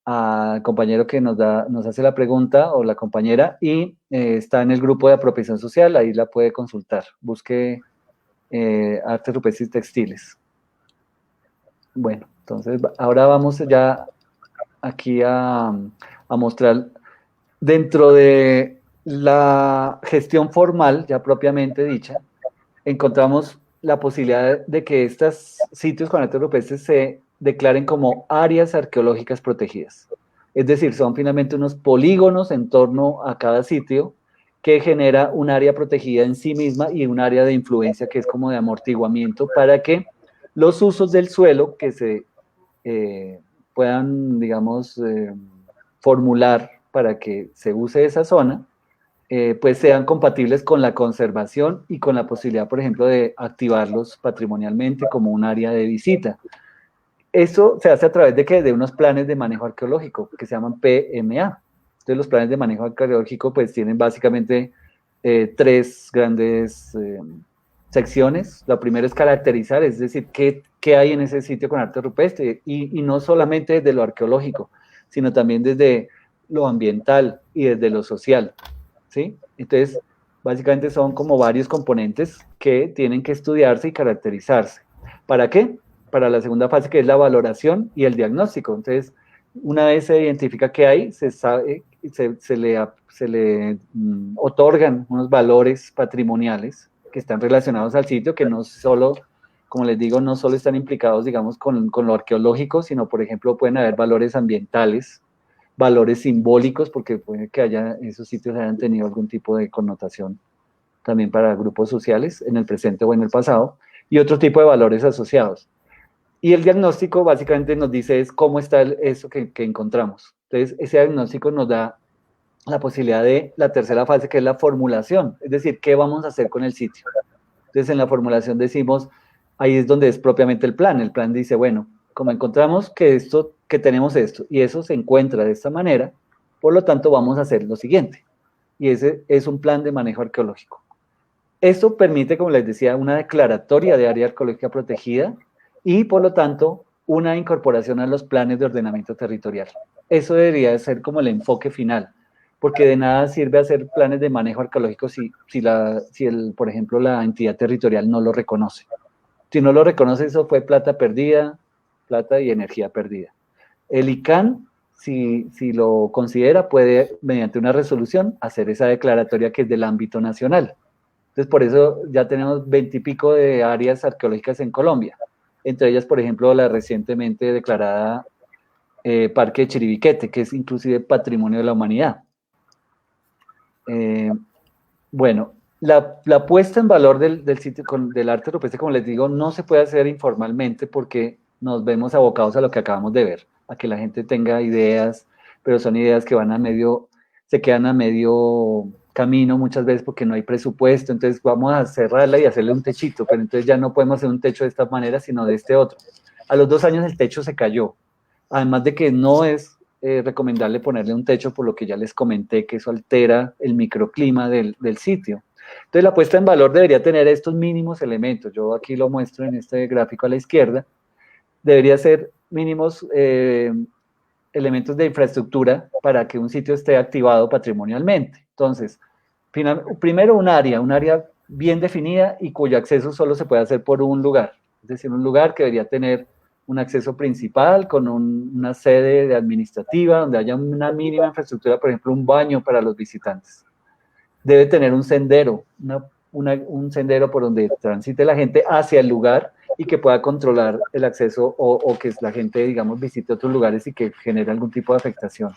al compañero que nos hace la pregunta o la compañera y está en el grupo de apropiación social, ahí la puede consultar. Busque Arte Rupestre y Textiles. Bueno, entonces ahora vamos ya aquí a mostrar dentro de la gestión formal, ya propiamente dicha, encontramos la posibilidad de que estos sitios con arte rupestre se declaren como áreas arqueológicas protegidas. Es decir, son finalmente unos polígonos en torno a cada sitio que genera un área protegida en sí misma y un área de influencia que es como de amortiguamiento para que los usos del suelo que se puedan, digamos, formular para que se use esa zona, pues sean compatibles con la conservación y con la posibilidad, por ejemplo, de activarlos patrimonialmente como un área de visita. Eso se hace a través de, de unos planes de manejo arqueológico que se llaman PMA. Entonces los planes de manejo arqueológico pues tienen básicamente tres grandes secciones. La primera es caracterizar, es decir, qué hay en ese sitio con arte rupestre y no solamente desde lo arqueológico, sino también desde lo ambiental y desde lo social. ¿Sí? Entonces, básicamente son como varios componentes que tienen que estudiarse y caracterizarse. ¿Para qué? Para la segunda fase, que es la valoración y el diagnóstico. Entonces, una vez se identifica qué hay, se sabe, se le otorgan unos valores patrimoniales que están relacionados al sitio, que no solo, como les digo, no solo están implicados, digamos, con lo arqueológico, sino, por ejemplo, pueden haber valores ambientales, valores simbólicos, porque puede que esos sitios hayan tenido algún tipo de connotación también para grupos sociales en el presente o en el pasado, y otro tipo de valores asociados. Y el diagnóstico básicamente nos dice es cómo está eso que encontramos. Entonces, ese diagnóstico nos da la posibilidad de la tercera fase, que es la formulación, es decir, qué vamos a hacer con el sitio. Entonces, en la formulación decimos, ahí es donde es propiamente el plan. El plan dice, bueno, como encontramos que tenemos esto, y eso se encuentra de esta manera, por lo tanto vamos a hacer lo siguiente. Y ese es un plan de manejo arqueológico. Esto permite, como les decía, una declaratoria de área arqueológica protegida y, por lo tanto, una incorporación a los planes de ordenamiento territorial. Eso debería ser como el enfoque final, porque de nada sirve hacer planes de manejo arqueológico si por ejemplo, la entidad territorial no lo reconoce. Si no lo reconoce, eso fue plata perdida, plata y energía perdida. El ICANN, si lo considera, puede, mediante una resolución, hacer esa declaratoria que es del ámbito nacional. Entonces, por eso ya tenemos 20 y pico de áreas arqueológicas en Colombia. Entre ellas, por ejemplo, la recientemente declarada Parque de Chiribiquete, que es inclusive Patrimonio de la Humanidad. Bueno, la puesta en valor del sitio del arte rupestre, como les digo, no se puede hacer informalmente porque nos vemos abocados a lo que acabamos de ver, a que la gente tenga ideas, pero son ideas que se quedan a medio camino muchas veces porque no hay presupuesto, entonces vamos a cerrarla y hacerle un techito, pero entonces ya no podemos hacer un techo de esta manera, sino de este otro. A los 2 años el techo se cayó, además de que no es recomendable ponerle un techo, por lo que ya les comenté que eso altera el microclima del sitio. Entonces la puesta en valor debería tener estos mínimos elementos. Yo aquí lo muestro en este gráfico a la izquierda. Debería ser mínimos elementos de infraestructura para que un sitio esté activado patrimonialmente. Entonces, primero un área bien definida y cuyo acceso solo se puede hacer por un lugar. Es decir, un lugar que debería tener un acceso principal con una sede administrativa donde haya una mínima infraestructura, por ejemplo, un baño para los visitantes. Debe tener un sendero, un sendero por donde transite la gente hacia el lugar y que pueda controlar el acceso o que la gente, digamos, visite otros lugares y que genere algún tipo de afectación.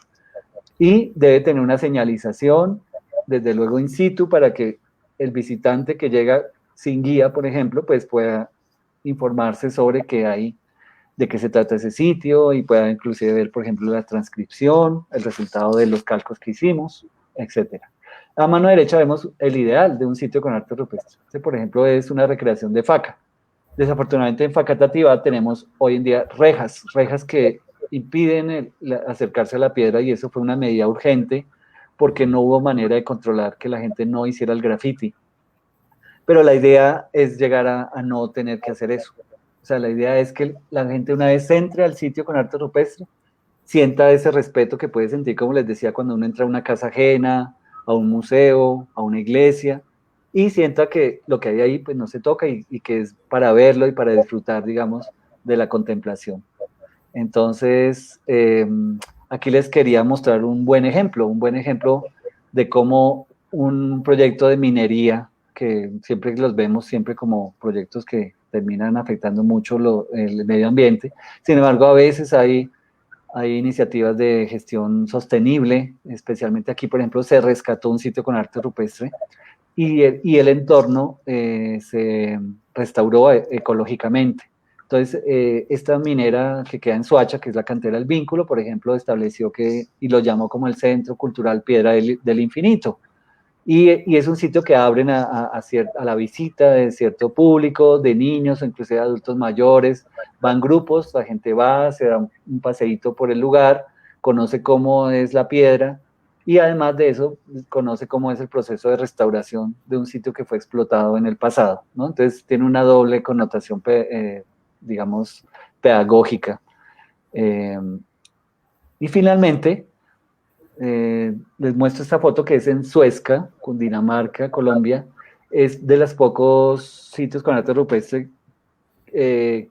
Y debe tener una señalización, desde luego in situ, para que el visitante que llega sin guía, por ejemplo, pues pueda informarse sobre qué hay, de qué se trata ese sitio y pueda inclusive ver, por ejemplo, la transcripción, el resultado de los calcos que hicimos, etcétera. A mano derecha vemos el ideal de un sitio con arte rupestre. Este, por ejemplo, es una recreación de Faca. Desafortunadamente en Facatativá tenemos hoy en día rejas que impiden acercarse a la piedra, y eso fue una medida urgente porque no hubo manera de controlar que la gente no hiciera el graffiti. Pero la idea es llegar a no tener que hacer eso. O sea, la idea es que la gente, una vez entre al sitio con arte rupestre, sienta ese respeto que puede sentir, como les decía, cuando uno entra a una casa ajena, a un museo, a una iglesia, y sienta que lo que hay ahí pues no se toca, y que es para verlo y para disfrutar, digamos, de la contemplación. Entonces, aquí les quería mostrar un buen ejemplo de cómo un proyecto de minería, que siempre los vemos siempre como proyectos que terminan afectando mucho el medio ambiente. Sin embargo, a veces hay iniciativas de gestión sostenible, especialmente aquí, por ejemplo, se rescató un sitio con arte rupestre, y el entorno se restauró ecológicamente. Entonces, esta minera que queda en Soacha, que es la cantera del Vínculo, por ejemplo, estableció y lo llamó como el Centro Cultural Piedra del Infinito. Y es un sitio que abren a la visita de cierto público, de niños o inclusive de adultos mayores. Van grupos, la gente va, se da un paseíto por el lugar, conoce cómo es la piedra, y además de eso, conoce cómo es el proceso de restauración de un sitio que fue explotado en el pasado, ¿no? Entonces tiene una doble connotación, digamos, pedagógica. Eh, y finalmente, les muestro esta foto que es en Suezca, Cundinamarca, Colombia. Es de los pocos sitios con arte rupestre que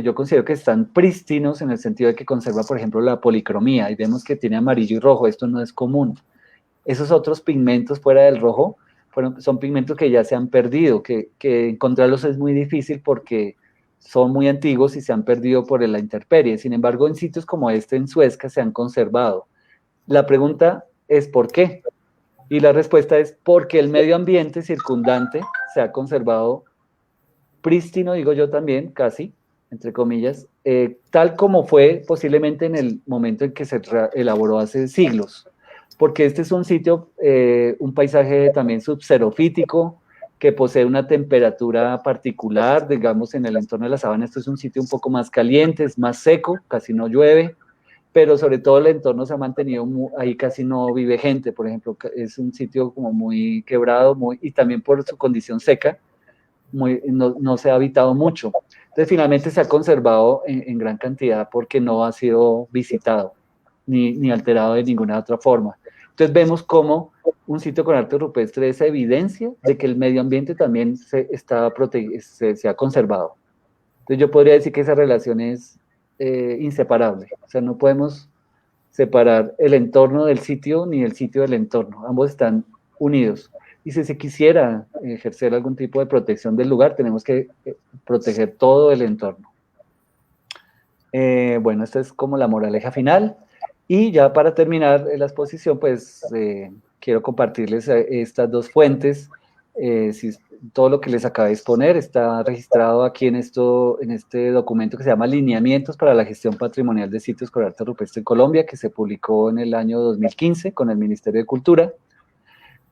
yo considero que están prístinos, en el sentido de que conserva, por ejemplo, la policromía, y vemos que tiene amarillo y rojo. Esto no es común. Esos otros pigmentos fuera del rojo son pigmentos que ya se han perdido, que encontrarlos es muy difícil porque son muy antiguos y se han perdido por la intemperie. Sin embargo, en sitios como este en Suezca se han conservado. La pregunta es ¿por qué? Y la respuesta es porque el medio ambiente circundante se ha conservado prístino, digo yo también, casi, entre comillas, tal como fue posiblemente en el momento en que se elaboró hace siglos. Porque este es un sitio, un paisaje también subxerofítico, que posee una temperatura particular, digamos, en el entorno de la sabana. Esto es un sitio un poco más caliente, es más seco, casi no llueve, pero sobre todo el entorno se ha mantenido, ahí casi no vive gente, por ejemplo, es un sitio como muy quebrado, y también por su condición seca, no se ha habitado mucho. Entonces finalmente se ha conservado en gran cantidad porque no ha sido visitado ni alterado de ninguna otra forma. Entonces vemos cómo un sitio con arte rupestre es evidencia de que el medio ambiente también se ha conservado. Entonces yo podría decir que esa relación es inseparable. O sea, no podemos separar el entorno del sitio ni el sitio del entorno. Ambos están unidos. Y si se quisiera ejercer algún tipo de protección del lugar, tenemos que proteger todo el entorno. Bueno, esta es como la moraleja final. Y ya para terminar la exposición, pues quiero compartirles estas dos fuentes. Todo lo que les acabé de exponer está registrado aquí en este documento que se llama Lineamientos para la Gestión Patrimonial de Sitios con Arte Rupestre en Colombia, que se publicó en el año 2015 con el Ministerio de Cultura.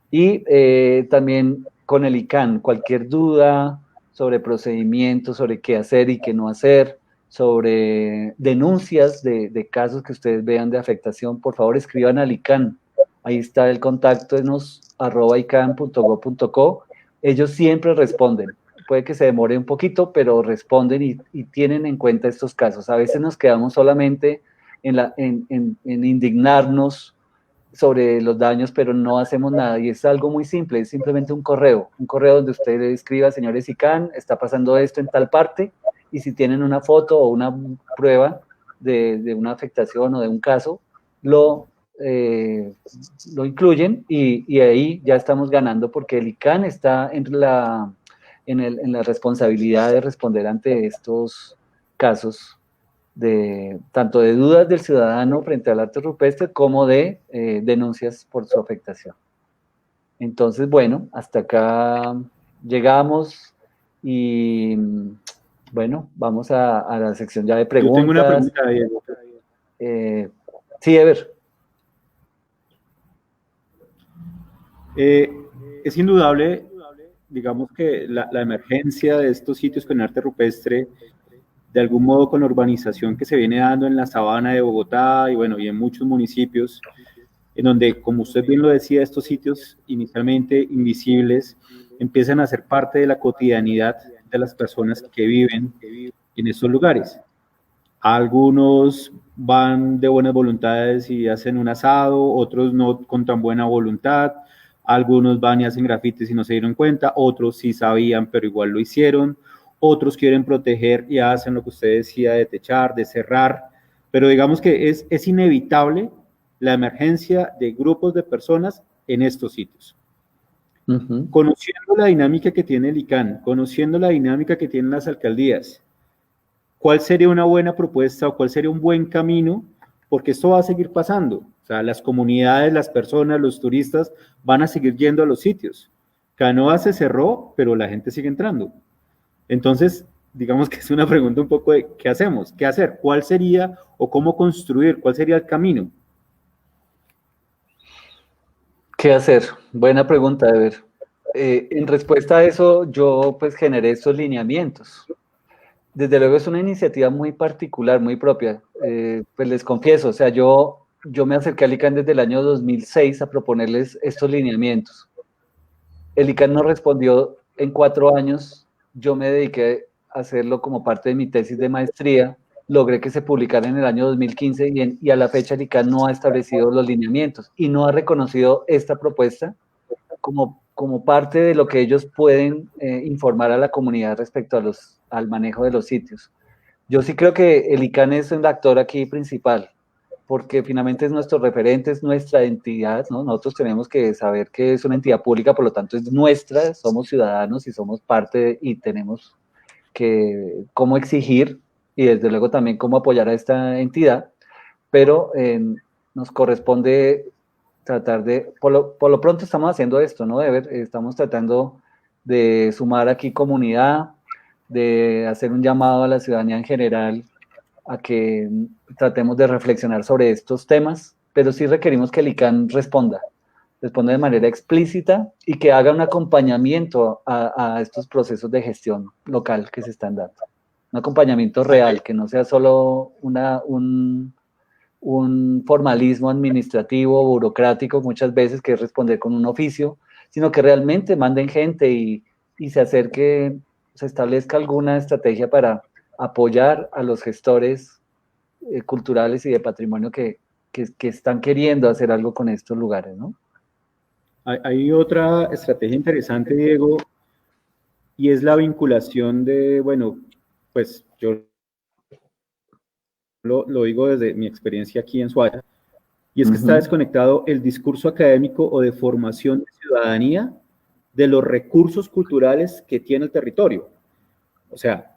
Y también con el ICANN, cualquier duda sobre procedimientos, sobre qué hacer y qué no hacer, sobre denuncias de casos que ustedes vean de afectación, por favor escriban al ICANN. Ahí está el contacto, @ican.go.co. Ellos siempre responden. Puede que se demore un poquito, pero responden y tienen en cuenta estos casos. A veces nos quedamos solamente en indignarnos sobre los daños, pero no hacemos nada, y es algo muy simple, es simplemente un correo donde usted escriba: señores ICANN, está pasando esto en tal parte, y si tienen una foto o una prueba de una afectación o de un caso, lo incluyen, y ahí ya estamos ganando, porque el ICANN está en la responsabilidad de responder ante estos casos tanto de dudas del ciudadano frente al arte rupestre como de denuncias por su afectación. Entonces, bueno, hasta acá llegamos y bueno, vamos a la sección ya de Yo tengo una preguntas. pregunta, Diego. Eh, sí, Ever. Eh, es indudable, digamos que la emergencia de estos sitios con arte rupestre, de algún modo con la urbanización que se viene dando en la sabana de Bogotá y bueno, y en muchos municipios, en donde, como usted bien lo decía, estos sitios inicialmente invisibles empiezan a ser parte de la cotidianidad de las personas que viven en estos lugares. Algunos van de buenas voluntades y hacen un asado, otros no con tan buena voluntad, algunos van y hacen grafitis y no se dieron cuenta, otros sí sabían pero igual lo hicieron, otros quieren proteger y hacen lo que usted decía de techar, de cerrar, pero digamos que es inevitable la emergencia de grupos de personas en estos sitios. Uh-huh. Conociendo la dinámica que tiene el ICANN, conociendo la dinámica que tienen las alcaldías, ¿cuál sería una buena propuesta o cuál sería un buen camino? Porque esto va a seguir pasando. O sea, las comunidades, las personas, los turistas van a seguir yendo a los sitios. Canoa se cerró, pero la gente sigue entrando. Entonces, digamos que es una pregunta un poco de ¿qué hacemos? ¿Qué hacer? ¿Cuál sería o cómo construir? ¿Cuál sería el camino? ¿Qué hacer? Buena pregunta, Ever. En respuesta a eso, yo pues generé estos lineamientos. Desde luego es una iniciativa muy particular, muy propia. Pues les confieso, o sea, yo me acerqué al ICANN desde el año 2006 a proponerles estos lineamientos. El ICANN no respondió en 4 años. Yo me dediqué a hacerlo como parte de mi tesis de maestría. Logré que se publicara en el año 2015 y a la fecha el ICANN no ha establecido los lineamientos y no ha reconocido esta propuesta como parte de lo que ellos pueden informar a la comunidad respecto al manejo de los sitios. Yo sí creo que el ICANN es el actor aquí principal, porque finalmente es nuestro referente, es nuestra entidad, ¿no? Nosotros tenemos que saber que es una entidad pública, por lo tanto es nuestra, somos ciudadanos y somos parte y tenemos que cómo exigir y desde luego también cómo apoyar a esta entidad, pero nos corresponde tratar de, por lo pronto estamos haciendo esto, ¿no? Estamos tratando de sumar aquí comunidad, de hacer un llamado a la ciudadanía en general a que tratemos de reflexionar sobre estos temas, pero sí requerimos que el ICANN responda de manera explícita y que haga un acompañamiento a estos procesos de gestión local que se están dando. Un acompañamiento real, que no sea solo un formalismo administrativo, burocrático, muchas veces, que es responder con un oficio, sino que realmente manden gente y se acerque, se establezca alguna estrategia para apoyar a los gestores culturales y de patrimonio que están queriendo hacer algo con estos lugares, ¿no? Hay otra estrategia interesante, Diego, y es la vinculación de, bueno, pues yo lo digo desde mi experiencia aquí en Suárez, y es que está desconectado el discurso académico o de formación de ciudadanía de los recursos culturales que tiene el territorio. O sea,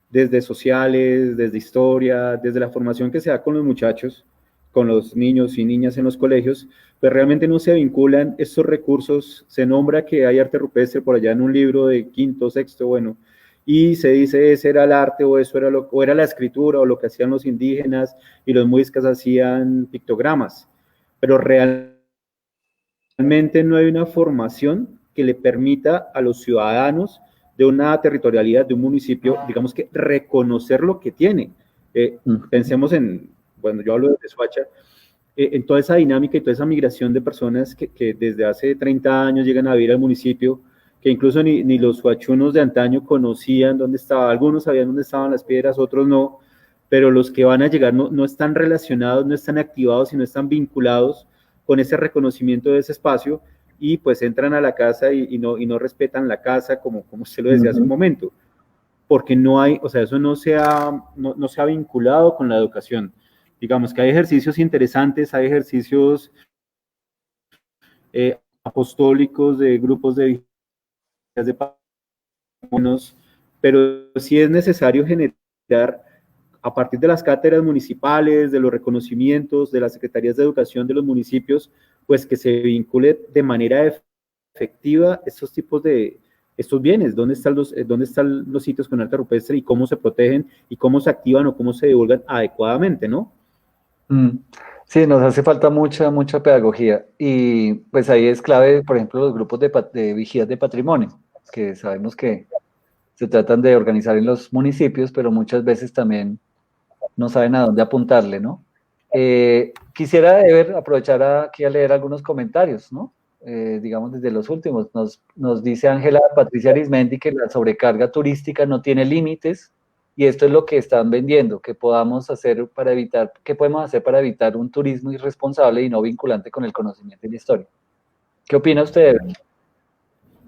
desde sociales, desde historia, desde la formación que se da con los muchachos, con los niños y niñas en los colegios, pues realmente no se vinculan estos recursos. Se nombra que hay arte rupestre por allá en un libro de quinto, sexto, bueno, y se dice ese era el arte o eso era o era la escritura o lo que hacían los indígenas y los muiscas hacían pictogramas, pero realmente no hay una formación que le permita a los ciudadanos de una territorialidad, de un municipio, digamos que reconocer lo que tiene. Pensemos en, bueno, yo hablo de Soacha, en toda esa dinámica y toda esa migración de personas que desde hace 30 años llegan a vivir al municipio, que incluso ni los huachunos de antaño conocían dónde estaba, algunos sabían dónde estaban las piedras, otros no, pero los que van a llegar no están relacionados, no están activados y no están vinculados con ese reconocimiento de ese espacio y pues entran a la casa y no respetan la casa como usted lo decía hace un momento, porque no hay, o sea, eso no se ha vinculado con la educación. Digamos que hay ejercicios interesantes, hay ejercicios apostólicos de grupos de patrimonios, pero sí es necesario generar a partir de las cátedras municipales, de los reconocimientos, de las secretarías de educación de los municipios, pues que se vincule de manera efectiva estos bienes, dónde están los sitios con arte rupestre y cómo se protegen y cómo se activan o cómo se divulgan adecuadamente, ¿no? Sí, nos hace falta mucha pedagogía y pues ahí es clave, por ejemplo, los grupos de vigías de patrimonio, que sabemos que se tratan de organizar en los municipios, pero muchas veces también no saben a dónde apuntarle, ¿no? Quisiera, Ever, aprovechar aquí a leer algunos comentarios, ¿no? Digamos desde los últimos. Nos dice Ángela Patricia Arismendi que la sobrecarga turística no tiene límites y esto es lo que están vendiendo, que podamos hacer para evitar, ¿qué podemos hacer para evitar un turismo irresponsable y no vinculante con el conocimiento y la historia? ¿Qué opina usted, Ever?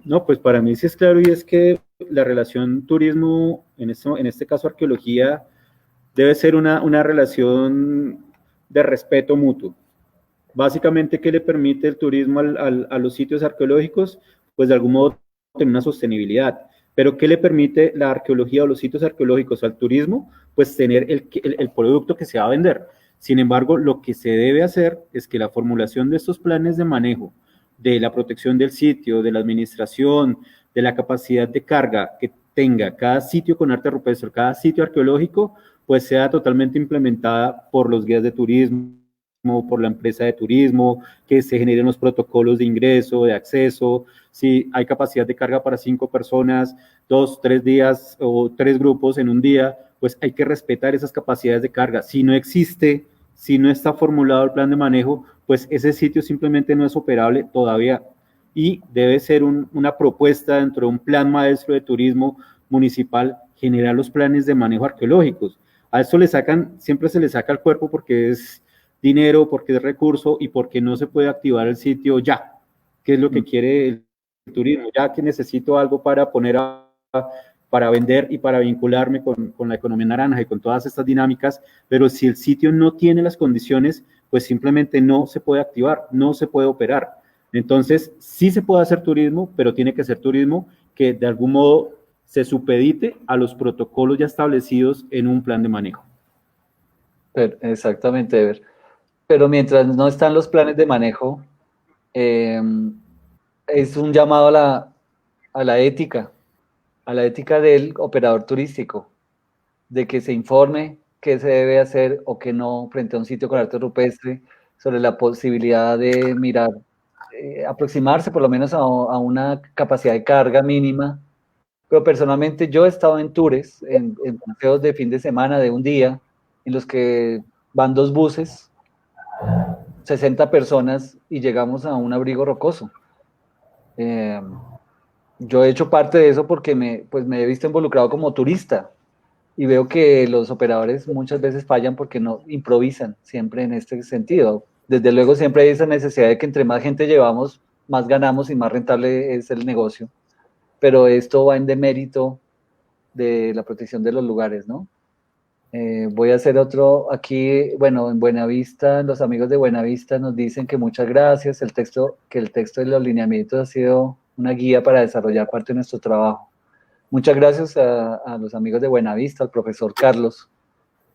No, pues para mí sí es claro y es que la relación turismo, en este caso arqueología, debe ser una relación de respeto mutuo. Básicamente, ¿qué le permite el turismo a los sitios arqueológicos? Pues de algún modo tener una sostenibilidad. Pero ¿qué le permite la arqueología o los sitios arqueológicos al turismo? Pues tener el producto que se va a vender. Sin embargo, lo que se debe hacer es que la formulación de estos planes de manejo, de la protección del sitio, de la administración, de la capacidad de carga que tenga cada sitio con arte rupestre, cada sitio arqueológico, pues sea totalmente implementada por los guías de turismo, por la empresa de turismo, que se generen los protocolos de ingreso, de acceso, si hay capacidad de carga para 5 personas, 2, 3 días o 3 grupos en un día, pues hay que respetar esas capacidades de carga. Si no existe, si no está formulado el plan de manejo, pues ese sitio simplemente no es operable todavía y debe ser una propuesta dentro de un plan maestro de turismo municipal generar los planes de manejo arqueológicos. A esto siempre se le saca el cuerpo porque es dinero, porque es recurso y porque no se puede activar el sitio ya, que es lo que quiere el turismo, ya que necesito algo para para vender y para vincularme con la economía naranja y con todas estas dinámicas, pero si el sitio no tiene las condiciones, pues simplemente no se puede activar, no se puede operar. Entonces, sí se puede hacer turismo, pero tiene que ser turismo que de algún modo se supedite a los protocolos ya establecidos en un plan de manejo. Exactamente, Ever. Pero mientras no están los planes de manejo, es un llamado a la ética del operador turístico, de que se informe qué se debe hacer o qué no frente a un sitio con arte rupestre, sobre la posibilidad de mirar, aproximarse por lo menos a una capacidad de carga mínima. Pero personalmente yo he estado en tours, en paseos de fin de semana, de un día, en los que van 2 buses, 60 personas y llegamos a un abrigo rocoso. Yo he hecho parte de eso porque pues me he visto involucrado como turista y veo que los operadores muchas veces fallan porque no improvisan siempre en este sentido. Desde luego siempre hay esa necesidad de que entre más gente llevamos, más ganamos y más rentable es el negocio. Pero esto va en demérito de la protección de los lugares, ¿no? Voy a hacer otro aquí, bueno, en Buenavista, los amigos de Buenavista nos dicen que muchas gracias, que el texto de los lineamientos ha sido una guía para desarrollar parte de nuestro trabajo. Muchas gracias a los amigos de Buenavista, al profesor Carlos,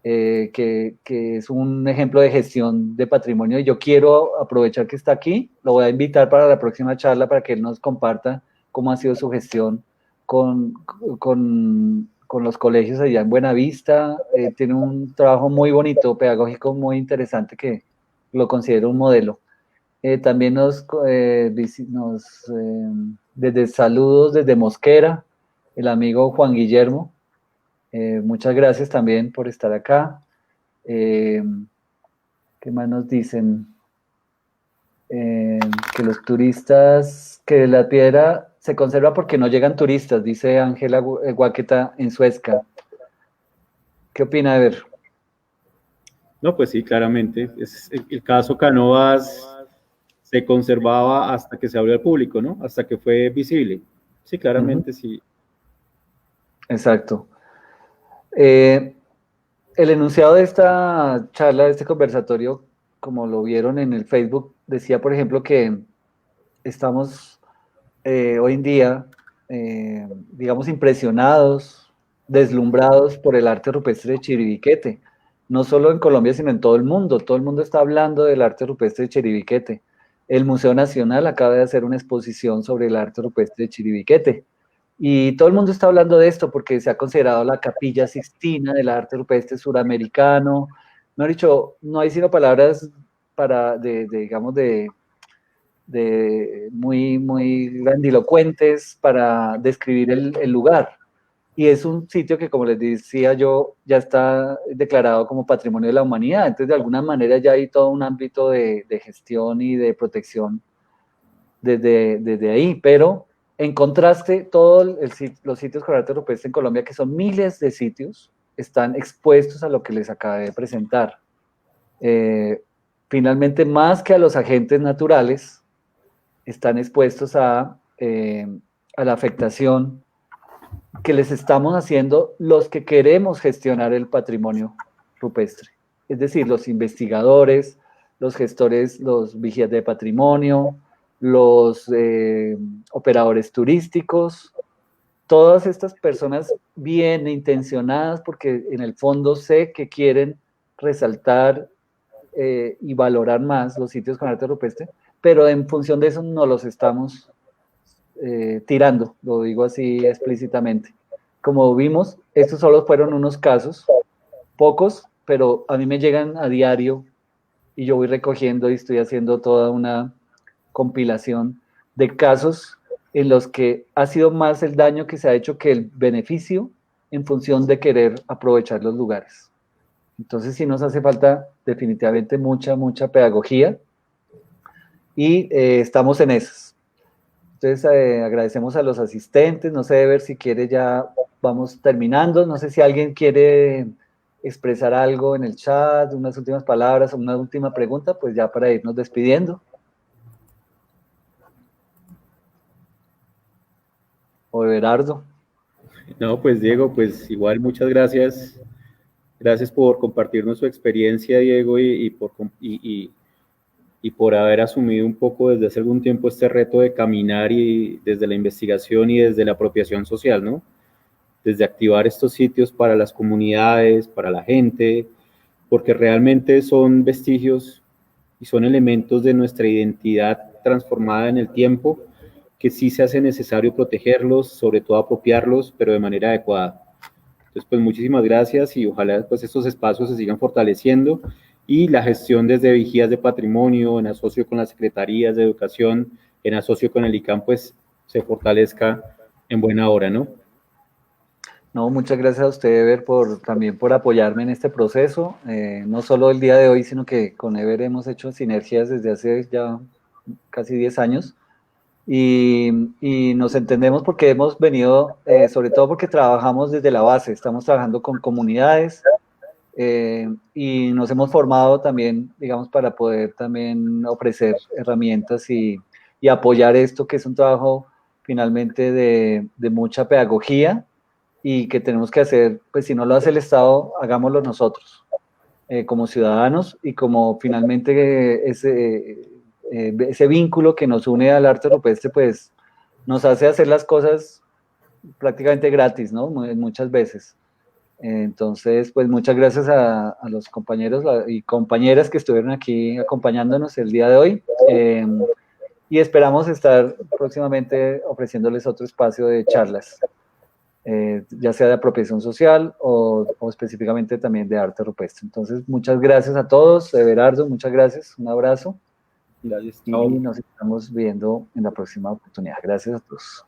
que es un ejemplo de gestión de patrimonio. Y yo quiero aprovechar que está aquí, lo voy a invitar para la próxima charla para que él nos comparta cómo ha sido su gestión con, con los colegios allá en Buenavista. Tiene un trabajo muy bonito, pedagógico, muy interesante que lo considero un modelo. También desde saludos desde Mosquera, el amigo Juan Guillermo. Muchas gracias también por estar acá. ¿Qué más nos dicen? Que los turistas, que la piedra se conserva porque no llegan turistas, dice Ángela Guaqueta en Suezca. ¿Qué opina, Ever? No, pues sí, claramente. El caso Cánovas se conservaba hasta que se abrió al público, ¿no? Hasta que fue visible. Sí, claramente sí. Exacto. El enunciado de esta charla, de este conversatorio, como lo vieron en el Facebook, decía, por ejemplo, que estamos hoy en día, digamos, impresionados, deslumbrados por el arte rupestre de Chiribiquete. No solo en Colombia, sino en todo el mundo. Todo el mundo está hablando del arte rupestre de Chiribiquete. el Museo Nacional acaba de hacer una exposición sobre el arte rupestre de Chiribiquete. Y todo el mundo está hablando de esto porque se ha considerado la Capilla Sixtina del arte rupestre suramericano. No he dicho, no hay sino palabras para, digamos, de muy grandilocuentes para describir el lugar. Y es un sitio que, como les decía yo, ya está declarado como Patrimonio de la Humanidad. Entonces, de alguna manera ya hay todo un ámbito de gestión y de protección desde ahí. Pero, en contraste, todos los sitios con arte rupestre en Colombia, que son miles de sitios, están expuestos a lo que les acabé de presentar. Finalmente, más que a los agentes naturales, están expuestos a la afectación que les estamos haciendo los que queremos gestionar el patrimonio rupestre. Es decir, los investigadores, los gestores, los vigías de patrimonio, los operadores turísticos, todas estas personas bien intencionadas, porque en el fondo sé que quieren resaltar y valorar más los sitios con arte rupestre, pero en función de eso no los estamos tirando, lo digo así explícitamente. Como vimos, estos solo fueron unos casos, pocos, pero a mí me llegan a diario y yo voy recogiendo y estoy haciendo toda una compilación de casos en los que ha sido más el daño que se ha hecho que el beneficio en función de querer aprovechar los lugares. Entonces sí nos hace falta definitivamente mucha pedagogía y estamos en esas. Entonces agradecemos a los asistentes, no sé, ver si quiere ya vamos terminando, no sé si alguien quiere expresar algo en el chat, unas últimas palabras o una última pregunta, pues ya para irnos despidiendo. O Everardo. No, pues Diego, pues igual muchas gracias. Gracias por compartirnos su experiencia, Diego, y por haber asumido un poco desde hace algún tiempo este reto de caminar y desde la investigación y desde la apropiación social, ¿no? Desde activar estos sitios para las comunidades, para la gente, porque realmente son vestigios y son elementos de nuestra identidad transformada en el tiempo que sí se hace necesario protegerlos, sobre todo apropiarlos, pero de manera adecuada. Entonces, pues muchísimas gracias y ojalá pues estos espacios se sigan fortaleciendo y la gestión desde vigías de patrimonio, en asocio con las secretarías de educación, en asocio con el ICAM, pues se fortalezca en buena hora, ¿no? No, muchas gracias a usted, Ever, también por apoyarme en este proceso. No solo el día de hoy, sino que con Ever hemos hecho sinergias desde hace ya casi 10 años. Y nos entendemos porque hemos venido, sobre todo porque trabajamos desde la base, estamos trabajando con comunidades y nos hemos formado también, digamos, para poder también ofrecer herramientas y apoyar esto, que es un trabajo finalmente de mucha pedagogía y que tenemos que hacer, pues si no lo hace el Estado, hagámoslo nosotros, como ciudadanos y como finalmente ese vínculo que nos une al arte rupestre, pues nos hace hacer las cosas prácticamente gratis, ¿no? Muchas veces. Entonces, pues muchas gracias a los compañeros y compañeras que estuvieron aquí acompañándonos el día de hoy. Y esperamos estar próximamente ofreciéndoles otro espacio de charlas, ya sea de apropiación social o específicamente también de arte rupestre. Entonces, muchas gracias a todos. Everardo, muchas gracias. Un abrazo. Gracias, Y chao. nos estamos viendo en la próxima oportunidad. Gracias a todos.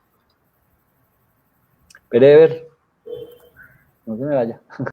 Perever, no se me vaya.